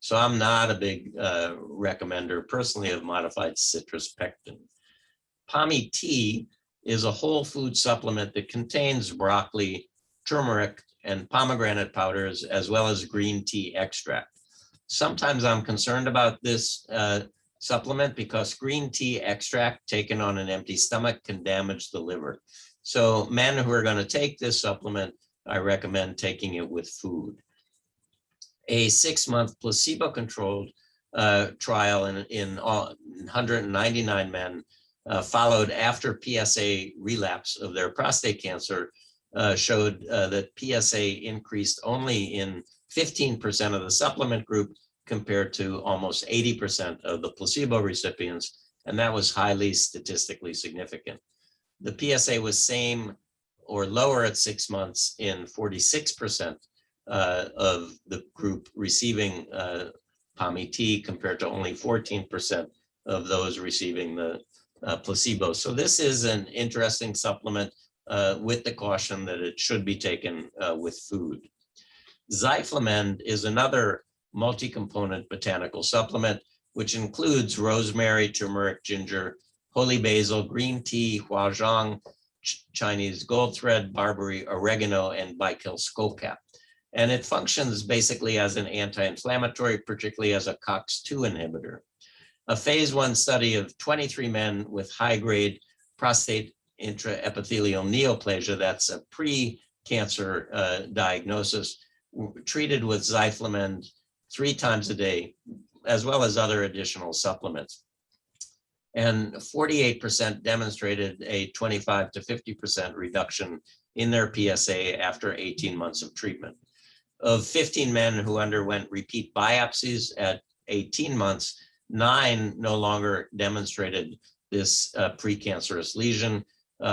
So I'm not a big recommender personally of modified citrus pectin. Pommy tea is a whole food supplement that contains broccoli, turmeric, and pomegranate powders, as well as green tea extract. Sometimes I'm concerned about this supplement because green tea extract taken on an empty stomach can damage the liver. So men who are going to take this supplement, I recommend taking it with food. A 6-month placebo-controlled trial in 199 men followed after PSA relapse of their prostate cancer showed that PSA increased only in 15% of the supplement group compared to almost 80% of the placebo recipients, and that was highly statistically significant. The PSA was same or lower at 6 months in 46% of the group receiving Pommy tea compared to only 14% of those receiving the placebo. So this is an interesting supplement with the caution that it should be taken with food. Zyflomand is another multi-component botanical supplement, which includes rosemary, turmeric, ginger, holy basil, green tea, huazhang, Chinese gold thread, barberry, oregano, and Baikel skullcap. And it functions basically as an anti-inflammatory, particularly as a COX-2 inhibitor. A phase 1 study of 23 men with high-grade prostate intraepithelial neoplasia, that's a pre-cancer diagnosis, treated with Zyflomand 3 times a day, as well as other additional supplements. And 48% demonstrated a 25 to 50% reduction in their PSA after 18 months of treatment. Of 15 men who underwent repeat biopsies at 18 months, 9 no longer demonstrated this precancerous lesion.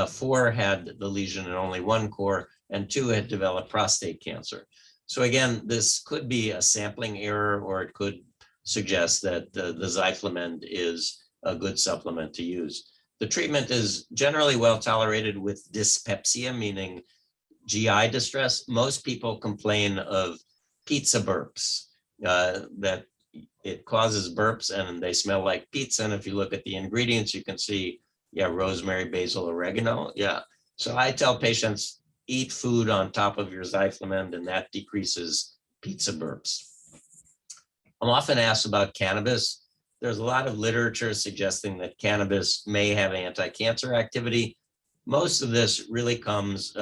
4 had the lesion in only 1 core, and 2 had developed prostate cancer. So again, this could be a sampling error, or it could suggest that the Zyflomand is a good supplement to use. The treatment is generally well tolerated with dyspepsia, meaning GI distress. Most people complain of pizza burps, that it causes burps and they smell like pizza. And if you look at the ingredients, you can see, yeah, rosemary, basil, oregano. Yeah. So I tell patients, eat food on top of your Zyflomand, and that decreases pizza burps. I'm often asked about cannabis. There's a lot of literature suggesting that cannabis may have anti-cancer activity. Most of this really comes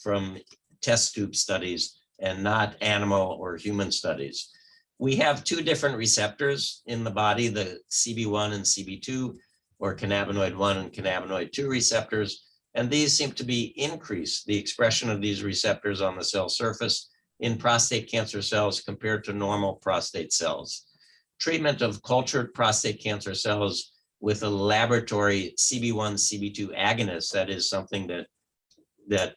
from test tube studies and not animal or human studies. We have 2 different receptors in the body, the CB1 and CB2, or cannabinoid 1 and cannabinoid 2 receptors, and these seem to be increased, the expression of these receptors on the cell surface in prostate cancer cells compared to normal prostate cells. Treatment of cultured prostate cancer cells with a laboratory CB1, CB2 agonist, that is something that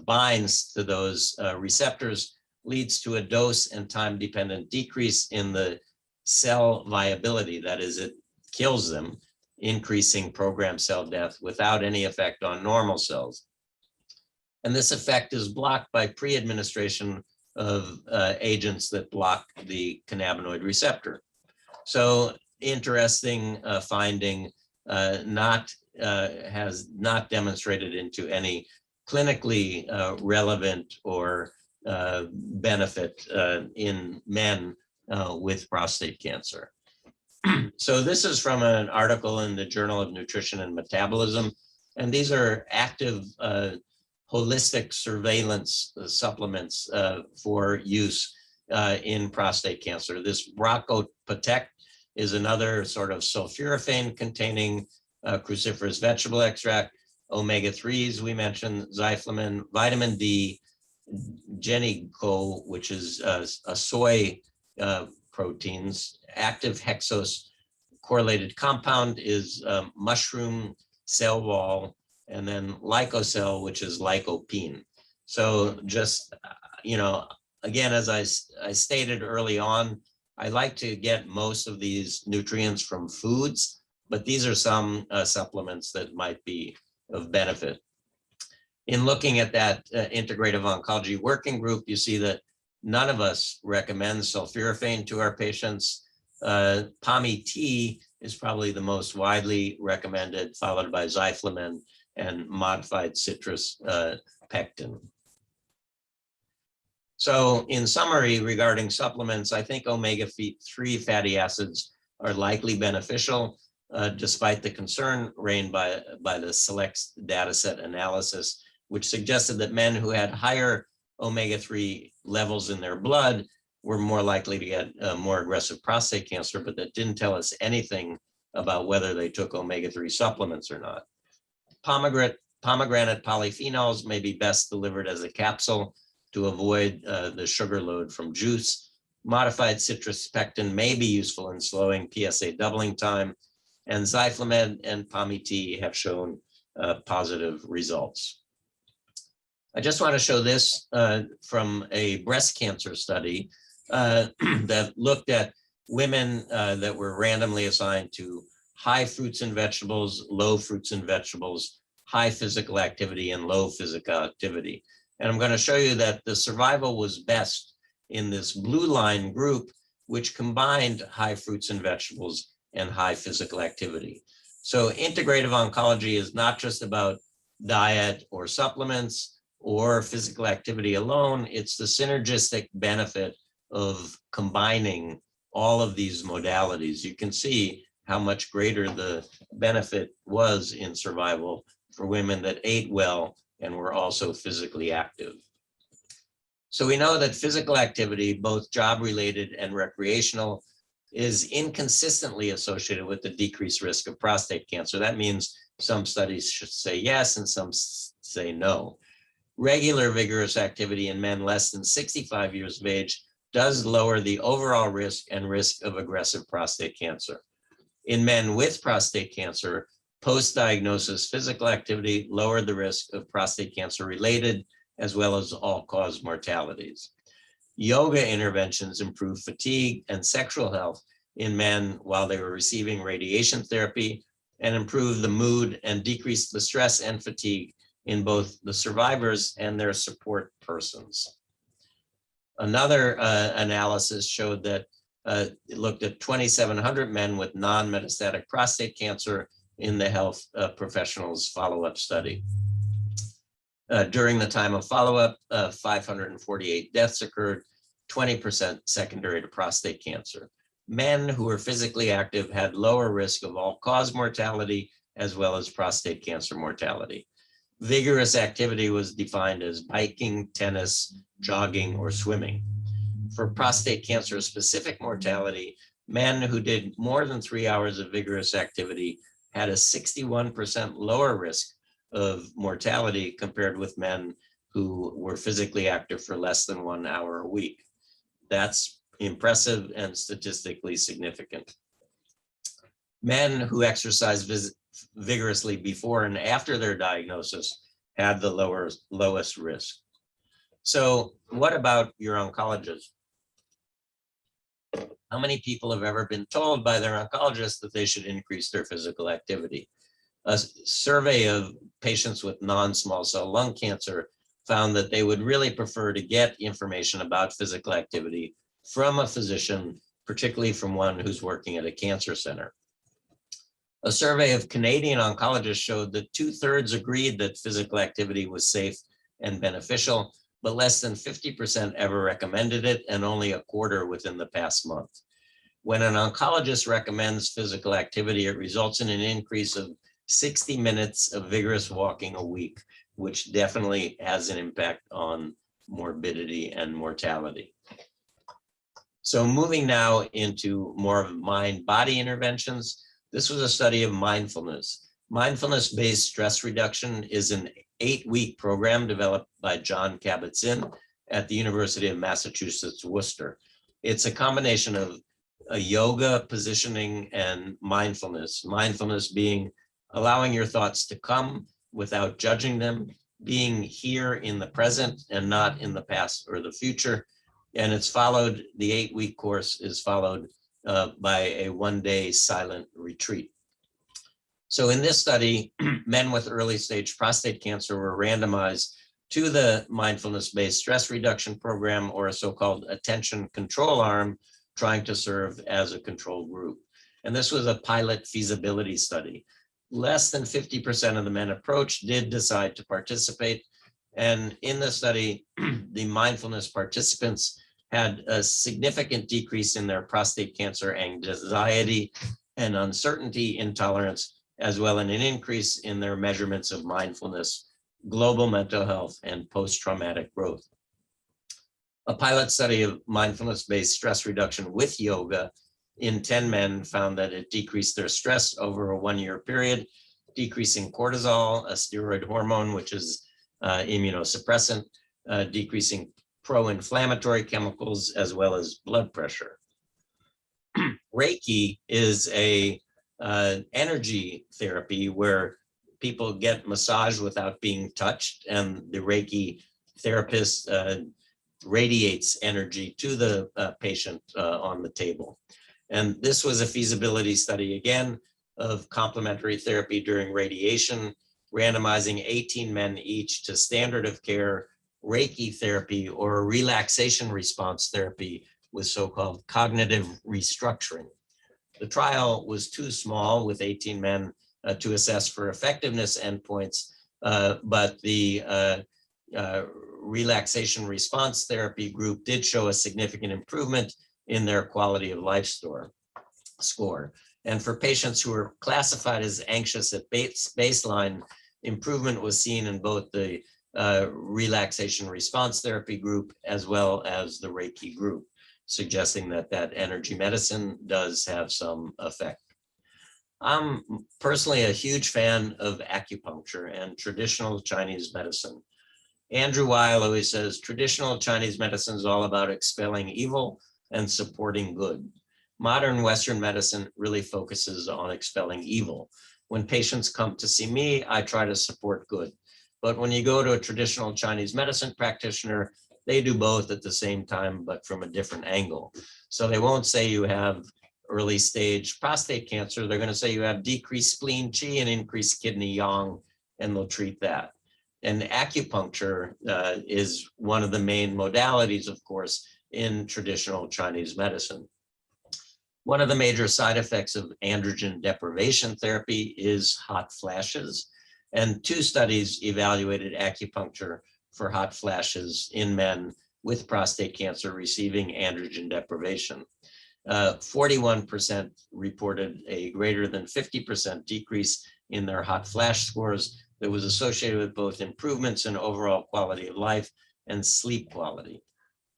binds to those receptors, leads to a dose and time-dependent decrease in the cell viability. That is, it kills them, increasing programmed cell death without any effect on normal cells. And this effect is blocked by pre-administration of agents that block the cannabinoid receptor. So interesting finding, has not demonstrated into any clinically relevant or benefit in men with prostate cancer. So this is from an article in the Journal of Nutrition and Metabolism, and these are active holistic surveillance supplements for use in prostate cancer. This Brocopatect is another sort of sulforaphane containing cruciferous vegetable extract, omega-3s we mentioned, Zyflomand, vitamin D, Genico, which is a soy proteins, active hexose correlated compound is mushroom cell wall, and then Lycocell, which is lycopene. So just, again, as I stated early on, I like to get most of these nutrients from foods, but these are some supplements that might be of benefit. In looking at that integrative oncology working group, you see that none of us recommend sulforaphane to our patients. PAMI-T is probably the most widely recommended, followed by Zyflomand and modified citrus pectin. So in summary, regarding supplements, I think omega-3 fatty acids are likely beneficial, despite the concern raised by the select dataset analysis, which suggested that men who had higher omega-3 levels in their blood were more likely to get more aggressive prostate cancer, but that didn't tell us anything about whether they took omega-3 supplements or not. Pomegranate polyphenols may be best delivered as a capsule to avoid the sugar load from juice. Modified citrus pectin may be useful in slowing PSA doubling time, and Zyflomand and PAMI-T have shown positive results. I just want to show this from a breast cancer study that looked at women that were randomly assigned to high fruits and vegetables, low fruits and vegetables, high physical activity, and low physical activity. And I'm going to show you that the survival was best in this blue line group, which combined high fruits and vegetables and high physical activity. So integrative oncology is not just about diet or supplements or physical activity alone. It's the synergistic benefit of combining all of these modalities. You can see how much greater the benefit was in survival for women that ate well and were also physically active. So we know that physical activity, both job-related and recreational, is inconsistently associated with the decreased risk of prostate cancer. That means some studies should say yes and some say no. Regular vigorous activity in men less than 65 years of age does lower the overall risk and risk of aggressive prostate cancer. In men with prostate cancer, post-diagnosis physical activity lowered the risk of prostate cancer related as well as all-cause mortalities. Yoga interventions improved fatigue and sexual health in men while they were receiving radiation therapy and improved the mood and decreased the stress and fatigue in both the survivors and their support persons. Another analysis showed that it looked at 2,700 men with non-metastatic prostate cancer in the health professionals follow-up study. During the time of follow-up, 548 deaths occurred, 20% secondary to prostate cancer. Men who were physically active had lower risk of all-cause mortality as well as prostate cancer mortality. Vigorous activity was defined as biking, tennis, jogging, or swimming. For prostate cancer specific mortality, men who did more than 3 hours of vigorous activity had a 61% lower risk of mortality compared with men who were physically active for less than 1 hour a week. That's impressive and statistically significant. Men who exercised vigorously before and after their diagnosis had the lowest risk. So what about your oncologist? How many people have ever been told by their oncologist that they should increase their physical activity? A survey of patients with non-small cell lung cancer found that they would really prefer to get information about physical activity from a physician, particularly from one who's working at a cancer center. A survey of Canadian oncologists showed that 2/3 agreed that physical activity was safe and beneficial, but less than 50% ever recommended it, and only a quarter within the past month. When an oncologist recommends physical activity, it results in an increase of 60 minutes of vigorous walking a week, which definitely has an impact on morbidity and mortality. So moving now into more of mind-body interventions, this was a study of mindfulness. Mindfulness-based stress reduction is an 8-week program developed by John Kabat-Zinn at the University of Massachusetts, Worcester. It's a combination of a yoga, positioning, and mindfulness. Mindfulness being allowing your thoughts to come without judging them, being here in the present and not in the past or the future. And it's followed, the 8-week course is followed by a 1-day silent retreat. So in this study, men with early stage prostate cancer were randomized to the mindfulness-based stress reduction program, or a so-called attention control arm, trying to serve as a control group. And this was a pilot feasibility study. Less than 50% of the men approached did decide to participate. And in the study, the mindfulness participants had a significant decrease in their prostate cancer anxiety and uncertainty intolerance, as well as an increase in their measurements of mindfulness, global mental health, and post-traumatic growth. A pilot study of mindfulness-based stress reduction with yoga in 10 men found that it decreased their stress over a 1-year period, decreasing cortisol, a steroid hormone, which is immunosuppressant, decreasing pro-inflammatory chemicals, as well as blood pressure. Reiki is a energy therapy where people get massaged without being touched, and the Reiki therapist radiates energy to the patient on the table. And this was a feasibility study, again, of complementary therapy during radiation, randomizing 18 men each to standard of care Reiki therapy or relaxation response therapy with so-called cognitive restructuring. The trial was too small with 18 men to assess for effectiveness endpoints, but the relaxation response therapy group did show a significant improvement in their quality of life score. And for patients who were classified as anxious at baseline, improvement was seen in both the relaxation response therapy group as well as the Reiki group, suggesting that energy medicine does have some effect. I'm personally a huge fan of acupuncture and traditional Chinese medicine. Andrew Weil always says, traditional Chinese medicine is all about expelling evil and supporting good. Modern Western medicine really focuses on expelling evil. When patients come to see me, I try to support good. But when you go to a traditional Chinese medicine practitioner, they do both at the same time, but from a different angle. So they won't say you have early stage prostate cancer. They're going to say you have decreased spleen qi and increased kidney yang, and they'll treat that. And acupuncture is one of the main modalities, of course, in traditional Chinese medicine. One of the major side effects of androgen deprivation therapy is hot flashes. And 2 studies evaluated acupuncture for hot flashes in men with prostate cancer receiving androgen deprivation. 41% reported a greater than 50% decrease in their hot flash scores that was associated with both improvements in overall quality of life and sleep quality.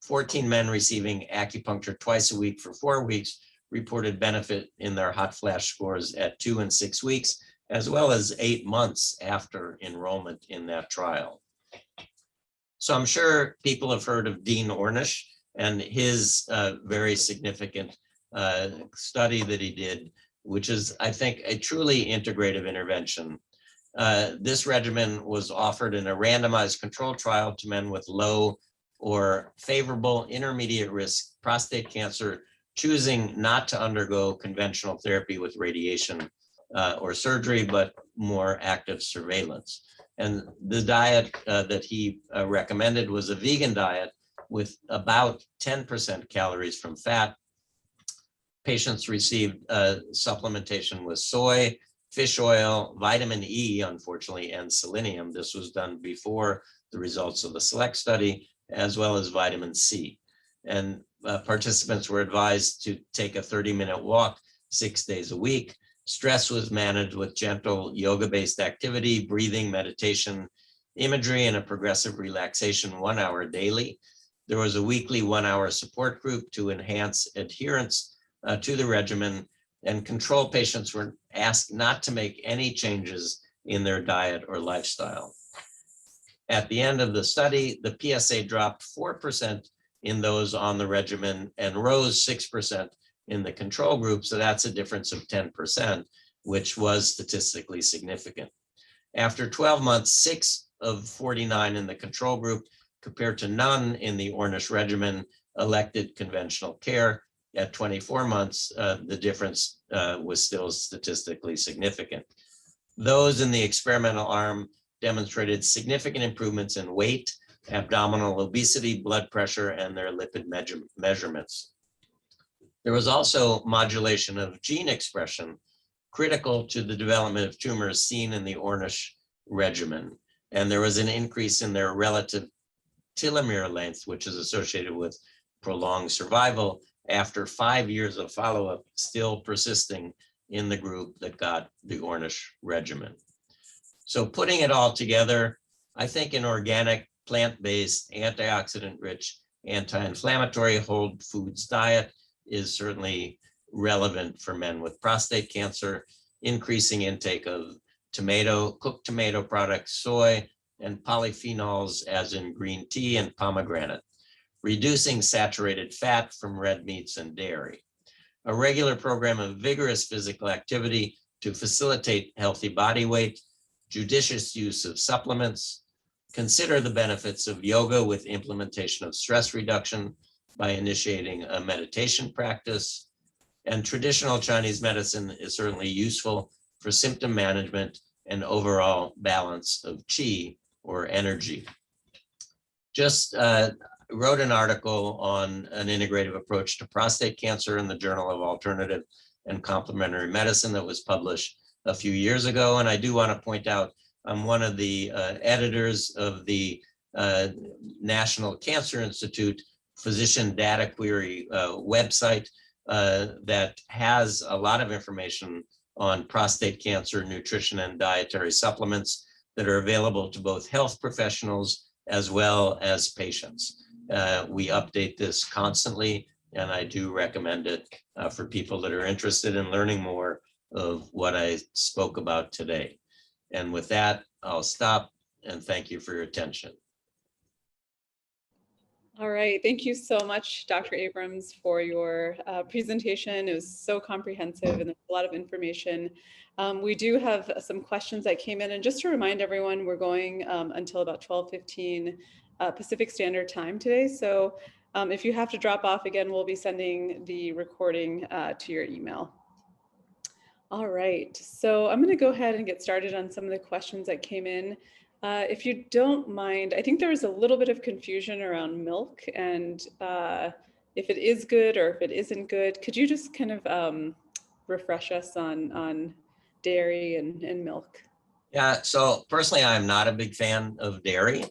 14 men receiving acupuncture twice a week for 4 weeks reported benefit in their hot flash scores at 2 and 6 weeks, as well as 8 months after enrollment in that trial. So I'm sure people have heard of Dean Ornish and his very significant study that he did, which is, I think, a truly integrative intervention. This regimen was offered in a randomized control trial to men with low or favorable intermediate risk prostate cancer, choosing not to undergo conventional therapy with radiation or surgery, but more active surveillance. And the diet that he recommended was a vegan diet with about 10% calories from fat. Patients received supplementation with soy, fish oil, vitamin E, unfortunately, and selenium. This was done before the results of the SELECT study, as well as vitamin C. And participants were advised to take a 30-minute walk 6 days a week. Stress was managed with gentle yoga-based activity, breathing, meditation, imagery, and a progressive relaxation 1 hour daily. There was a weekly 1-hour support group to enhance adherence to the regimen, and control patients were asked not to make any changes in their diet or lifestyle. At the end of the study, the PSA dropped 4% in those on the regimen and rose 6% in the control group. So that's a difference of 10%, which was statistically significant. After 12 months, 6 of 49 in the control group, compared to none in the Ornish regimen, elected conventional care. At 24 months, the difference was still statistically significant. Those in the experimental arm demonstrated significant improvements in weight, abdominal obesity, blood pressure, and their lipid measurements. There was also modulation of gene expression critical to the development of tumors seen in the Ornish regimen. And there was an increase in their relative telomere length, which is associated with prolonged survival after 5 years of follow-up, still persisting in the group that got the Ornish regimen. So putting it all together, I think an organic, plant-based, antioxidant-rich, anti-inflammatory whole foods diet is certainly relevant for men with prostate cancer, increasing intake of tomato, cooked tomato products, soy, and polyphenols as in green tea and pomegranate, reducing saturated fat from red meats and dairy. A regular program of vigorous physical activity to facilitate healthy body weight, judicious use of supplements, consider the benefits of yoga with implementation of stress reduction by initiating a meditation practice, and traditional Chinese medicine is certainly useful for symptom management and overall balance of qi or energy. Just wrote an article on an integrative approach to prostate cancer in the Journal of Alternative and Complementary Medicine that was published a few years ago. And I do want to point out, I'm one of the editors of the National Cancer Institute Physician Data Query website that has a lot of information on prostate cancer, nutrition, and dietary supplements that are available to both health professionals as well as patients. We update this constantly, and I do recommend it for people that are interested in learning more of what I spoke about today. And with that, I'll stop and thank you for your attention. All right, thank you so much, Dr. Abrams, for your presentation. It was so comprehensive and a lot of information. We do have some questions that came in, and just to remind everyone, we're going until about 12:15 Pacific Standard Time today. So if you have to drop off again, we'll be sending the recording to your email. All right, so I'm going to go ahead and get started on some of the questions that came in. If you don't mind, I think there was a little bit of confusion around milk and if it is good or if it isn't good. Could you just kind of refresh us on dairy and milk? Yeah, so personally, I'm not a big fan of dairy.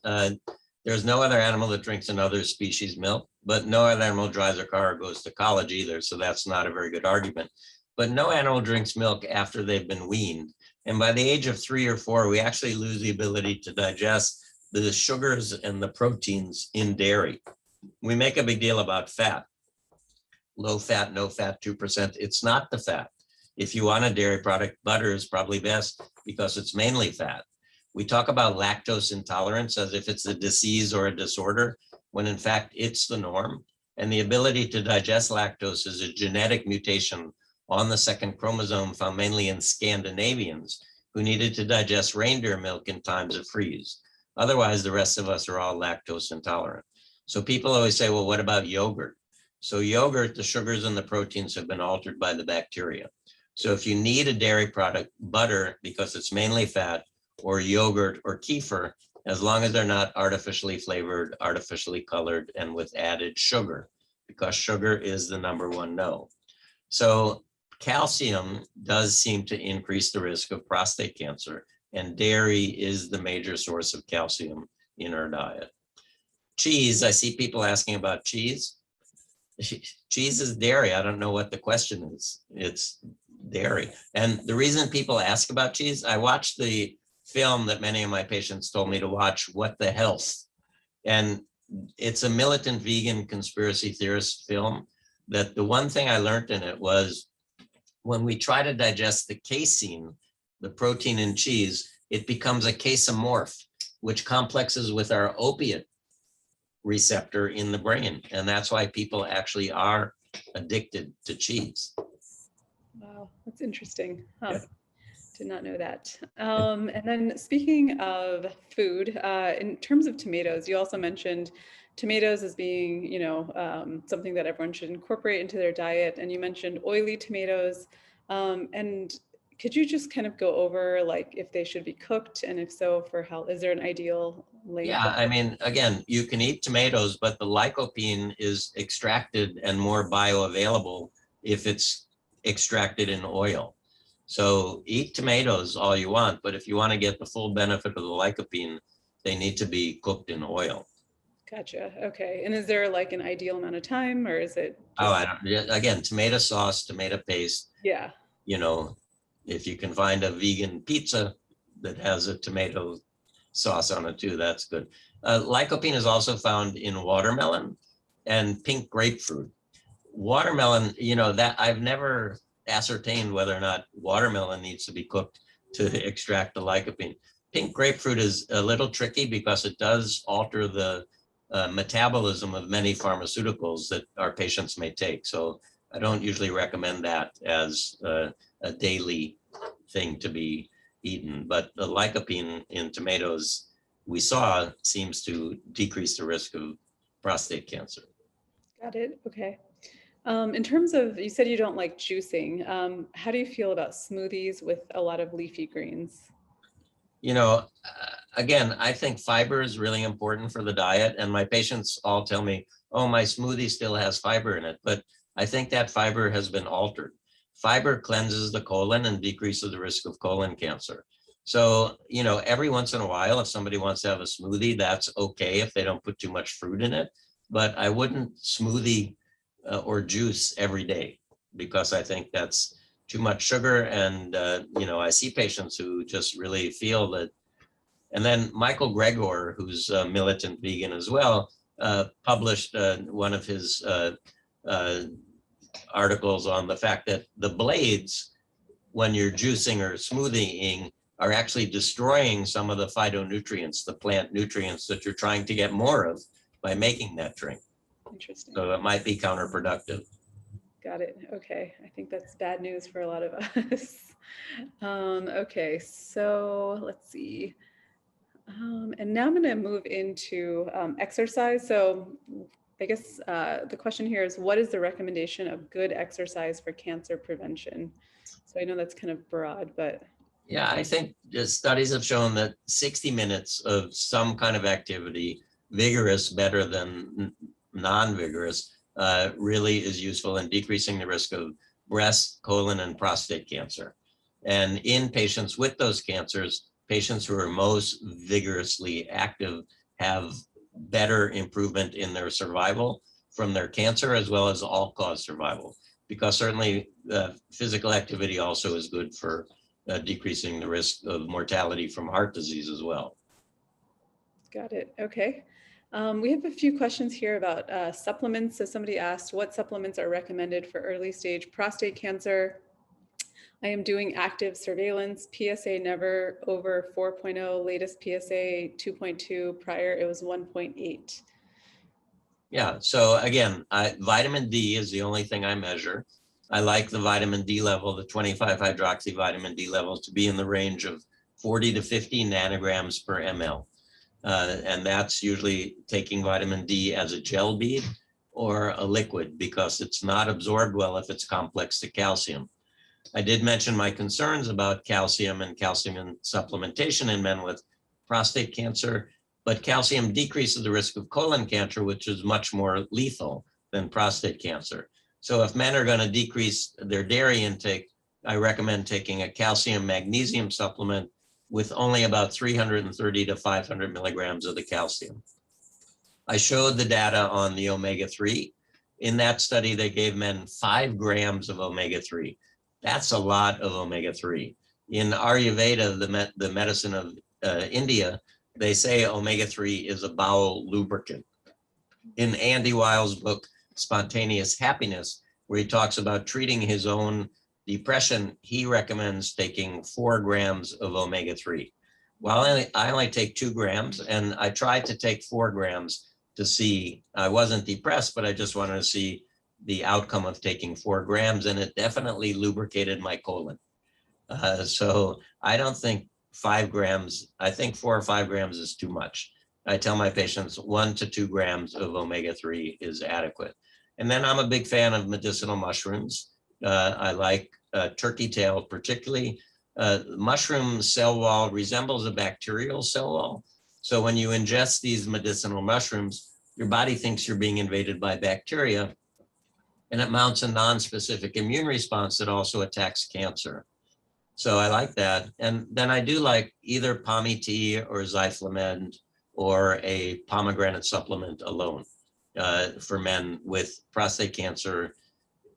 There's no other animal that drinks another species milk, but no other animal drives a car or goes to college either, so that's not a very good argument. But no animal drinks milk after they've been weaned. And by the age of 3 or 4, we actually lose the ability to digest the sugars and the proteins in dairy. We make a big deal about fat. Low fat, no fat, 2%. It's not the fat. If you want a dairy product, butter is probably best because it's mainly fat. We talk about lactose intolerance as if it's a disease or a disorder, when in fact it's the norm. And the ability to digest lactose is a genetic mutation on the second chromosome found mainly in Scandinavians who needed to digest reindeer milk in times of freeze. Otherwise, the rest of us are all lactose intolerant. So people always say, well, what about yogurt? So yogurt, the sugars and the proteins have been altered by the bacteria. So if you need a dairy product, butter, because it's mainly fat, or yogurt or kefir, as long as they're not artificially flavored, artificially colored, and with added sugar, because sugar is the #1 no. So calcium does seem to increase the risk of prostate cancer, and dairy is the major source of calcium in our diet. Cheese, I see people asking about cheese. Cheese is dairy. I don't know what the question is. It's dairy. And the reason people ask about cheese, I watched the film that many of my patients told me to watch, What the Health. And it's a militant vegan conspiracy theorist film that the one thing I learned in it was when we try to digest the casein, the protein in cheese, it becomes a casomorph, which complexes with our opiate receptor in the brain. And that's why people actually are addicted to cheese. Wow, that's interesting. Huh. Yeah. Did not know that. And then speaking of food, in terms of tomatoes, you also mentioned tomatoes as being, you know, something that everyone should incorporate into their diet. And you mentioned oily tomatoes. And Could you just kind of go over like if they should be cooked, and if so, for how, is there an ideal length? Yeah, I mean, again, you can eat tomatoes, but the lycopene is extracted and more bioavailable if it's extracted in oil. So eat tomatoes all you want, but if you want to get the full benefit of the lycopene, they need to be cooked in oil. Gotcha. Okay. And is there like an ideal amount of time, or is it Oh, just, I don't, again, tomato sauce, tomato paste, yeah, you know, if you can find a vegan pizza that has a tomato sauce on it too, that's good. Lycopene is also found in watermelon and pink grapefruit. Watermelon, you know, that I've never ascertained whether or not watermelon needs to be cooked to extract the lycopene. Pink grapefruit is a little tricky because it does alter the metabolism of many pharmaceuticals that our patients may take. So I don't usually recommend that as a daily thing to be eaten, but the lycopene in tomatoes we saw seems to decrease the risk of prostate cancer. got it. Okay. In terms of, you said you don't like juicing. How do you feel about smoothies with a lot of leafy greens? You know, again, I think fiber is really important for the diet, and my patients all tell me, oh, my smoothie still has fiber in it, but I think that fiber has been altered. Fiber cleanses the colon and decreases the risk of colon cancer. So, you know, every once in a while, if somebody wants to have a smoothie, that's okay if they don't put too much fruit in it, but I wouldn't smoothie or juice every day, because I think that's too much sugar. And, you know, I see patients who just really feel that. And then Michael Greger, who's a militant vegan as well, published one of his articles on the fact that the blades, when you're juicing or smoothieing, are actually destroying some of the phytonutrients, the plant nutrients that you're trying to get more of by making that drink. Interesting. So it might be counterproductive. Got it. Okay. I think that's bad news for a lot of us. Okay. So let's see. And now I'm going to move into exercise. So I guess the question here is, what is the recommendation of good exercise for cancer prevention? So I know that's kind of broad, but. Yeah, I think the studies have shown that 60 minutes of some kind of activity, vigorous better than non-vigorous, really is useful in decreasing the risk of breast, colon, and prostate cancer. And in patients with those cancers, patients who are most vigorously active have better improvement in their survival from their cancer, as well as all-cause survival, because certainly physical activity also is good for decreasing the risk of mortality from heart disease as well. Got it. Okay. We have a few questions here about supplements. So somebody asked, what supplements are recommended for early stage prostate cancer? I am doing active surveillance, PSA never over 4.0, latest PSA 2.2, prior it was 1.8. Yeah, so again, vitamin D is the only thing I measure. I like the vitamin D level, the 25 hydroxy vitamin D levels, to be in the range of 40 to 50 nanograms per ml. And that's usually taking vitamin D as a gel bead or a liquid, because it's not absorbed well if it's complex to calcium. I did mention my concerns about calcium and calcium supplementation in men with prostate cancer, but calcium decreases the risk of colon cancer, which is much more lethal than prostate cancer. So if men are going to decrease their dairy intake, I recommend taking a calcium magnesium supplement with only about 330 to 500 milligrams of the calcium. I showed the data on the omega-3. In that study, they gave men 5 grams of omega-3. That's a lot of omega-3. In Ayurveda, the medicine of India, they say omega-3 is a bowel lubricant. In Andy Weil's book, Spontaneous Happiness, where he talks about treating his own depression, he recommends taking 4 grams of omega-3. Well, I only take 2 grams, and I tried to take 4 grams to see, I wasn't depressed, but I just wanted to see the outcome of taking 4 grams, and it definitely lubricated my colon. So I don't think 5 grams, I think 4 or 5 grams is too much. I tell my patients 1 to 2 grams of omega-3 is adequate. And then I'm a big fan of medicinal mushrooms. I like turkey tail particularly. Mushroom cell wall resembles a bacterial cell wall. So when you ingest these medicinal mushrooms, your body thinks you're being invaded by bacteria, and it mounts a non-specific immune response that also attacks cancer. So I like that. And then I do like either pommy tea or Zyflomand or a pomegranate supplement alone for men with prostate cancer.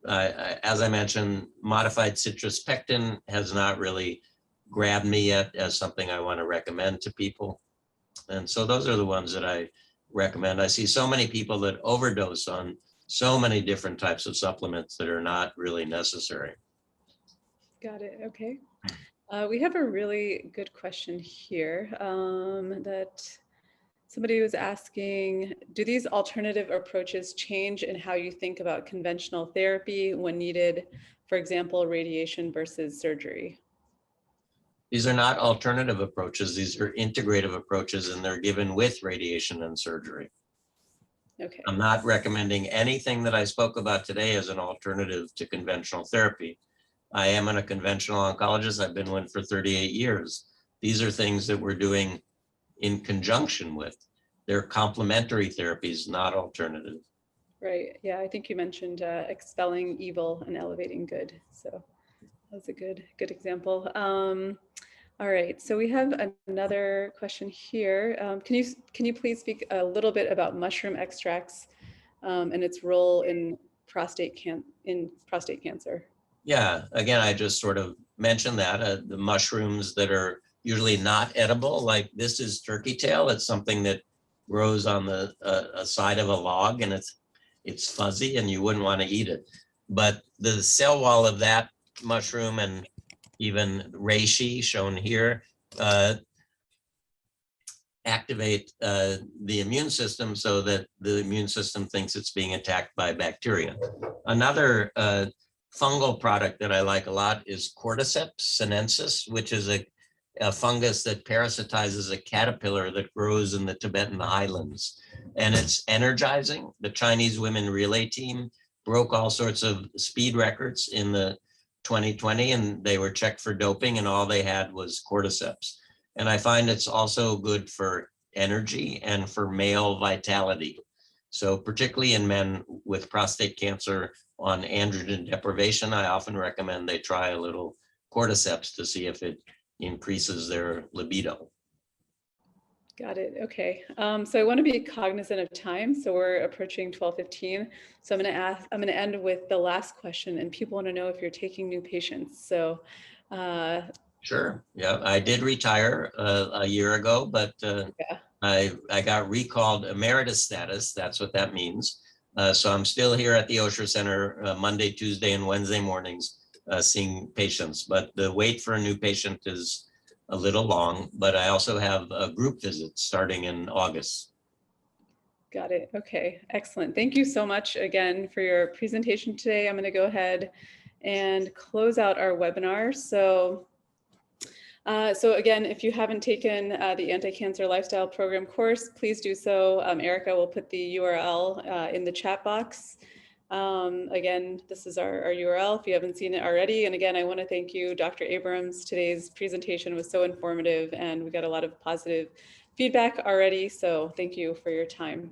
As I mentioned, modified citrus pectin has not really grabbed me yet as something I want to recommend to people. And so those are the ones that I recommend. I see so many people that overdose on so many different types of supplements that are not really necessary. Got it. Okay. We have a really good question here that somebody was asking, do these alternative approaches change in how you think about conventional therapy when needed, for example, radiation versus surgery? These are not alternative approaches. These are integrative approaches, and they're given with radiation and surgery. Okay. I'm not recommending anything that I spoke about today as an alternative to conventional therapy. I am a conventional oncologist. I've been one for 38 years. These are things that we're doing in conjunction with. They're complementary therapies, not alternative. Right. Yeah, I think you mentioned expelling evil and elevating good. So that's a good example. All right, so we have another question here. Can you please speak a little bit about mushroom extracts and its role in prostate cancer? Yeah, again, I just sort of mentioned that the mushrooms that are usually not edible, like this is turkey tail. It's something that grows on the side of a log, and it's fuzzy, and you wouldn't want to eat it. But the cell wall of that mushroom, and even reishi shown here, activate the immune system so that the immune system thinks it's being attacked by bacteria. Another fungal product that I like a lot is Cordyceps sinensis, which is a fungus that parasitizes a caterpillar that grows in the Tibetan highlands. And it's energizing. The Chinese women relay team broke all sorts of speed records in the 2020, and they were checked for doping, and all they had was Cordyceps. And I find it's also good for energy and for male vitality. So particularly in men with prostate cancer on androgen deprivation, I often recommend they try a little Cordyceps to see if it increases their libido. Got it. Okay. So I want to be cognizant of time. So we're approaching 12:15. So I'm going to end with the last question, and people want to know if you're taking new patients. So Sure. Yeah, I did retire a year ago, but yeah. I got recalled emeritus status. That's what that means. So I'm still here at the Osher Center Monday, Tuesday, and Wednesday mornings seeing patients. But the wait for a new patient is a little long, but I also have a group visit starting in August. Got it. Okay, excellent. Thank you so much again for your presentation today. I'm going to go ahead and close out our webinar. So again, if you haven't taken the Anti-Cancer Lifestyle Program course, please do so. Erica will put the URL in the chat box. Again, this is our URL if you haven't seen it already. And again, I want to thank you, Dr. Abrams. Today's presentation was so informative, and we got a lot of positive feedback already. So thank you for your time.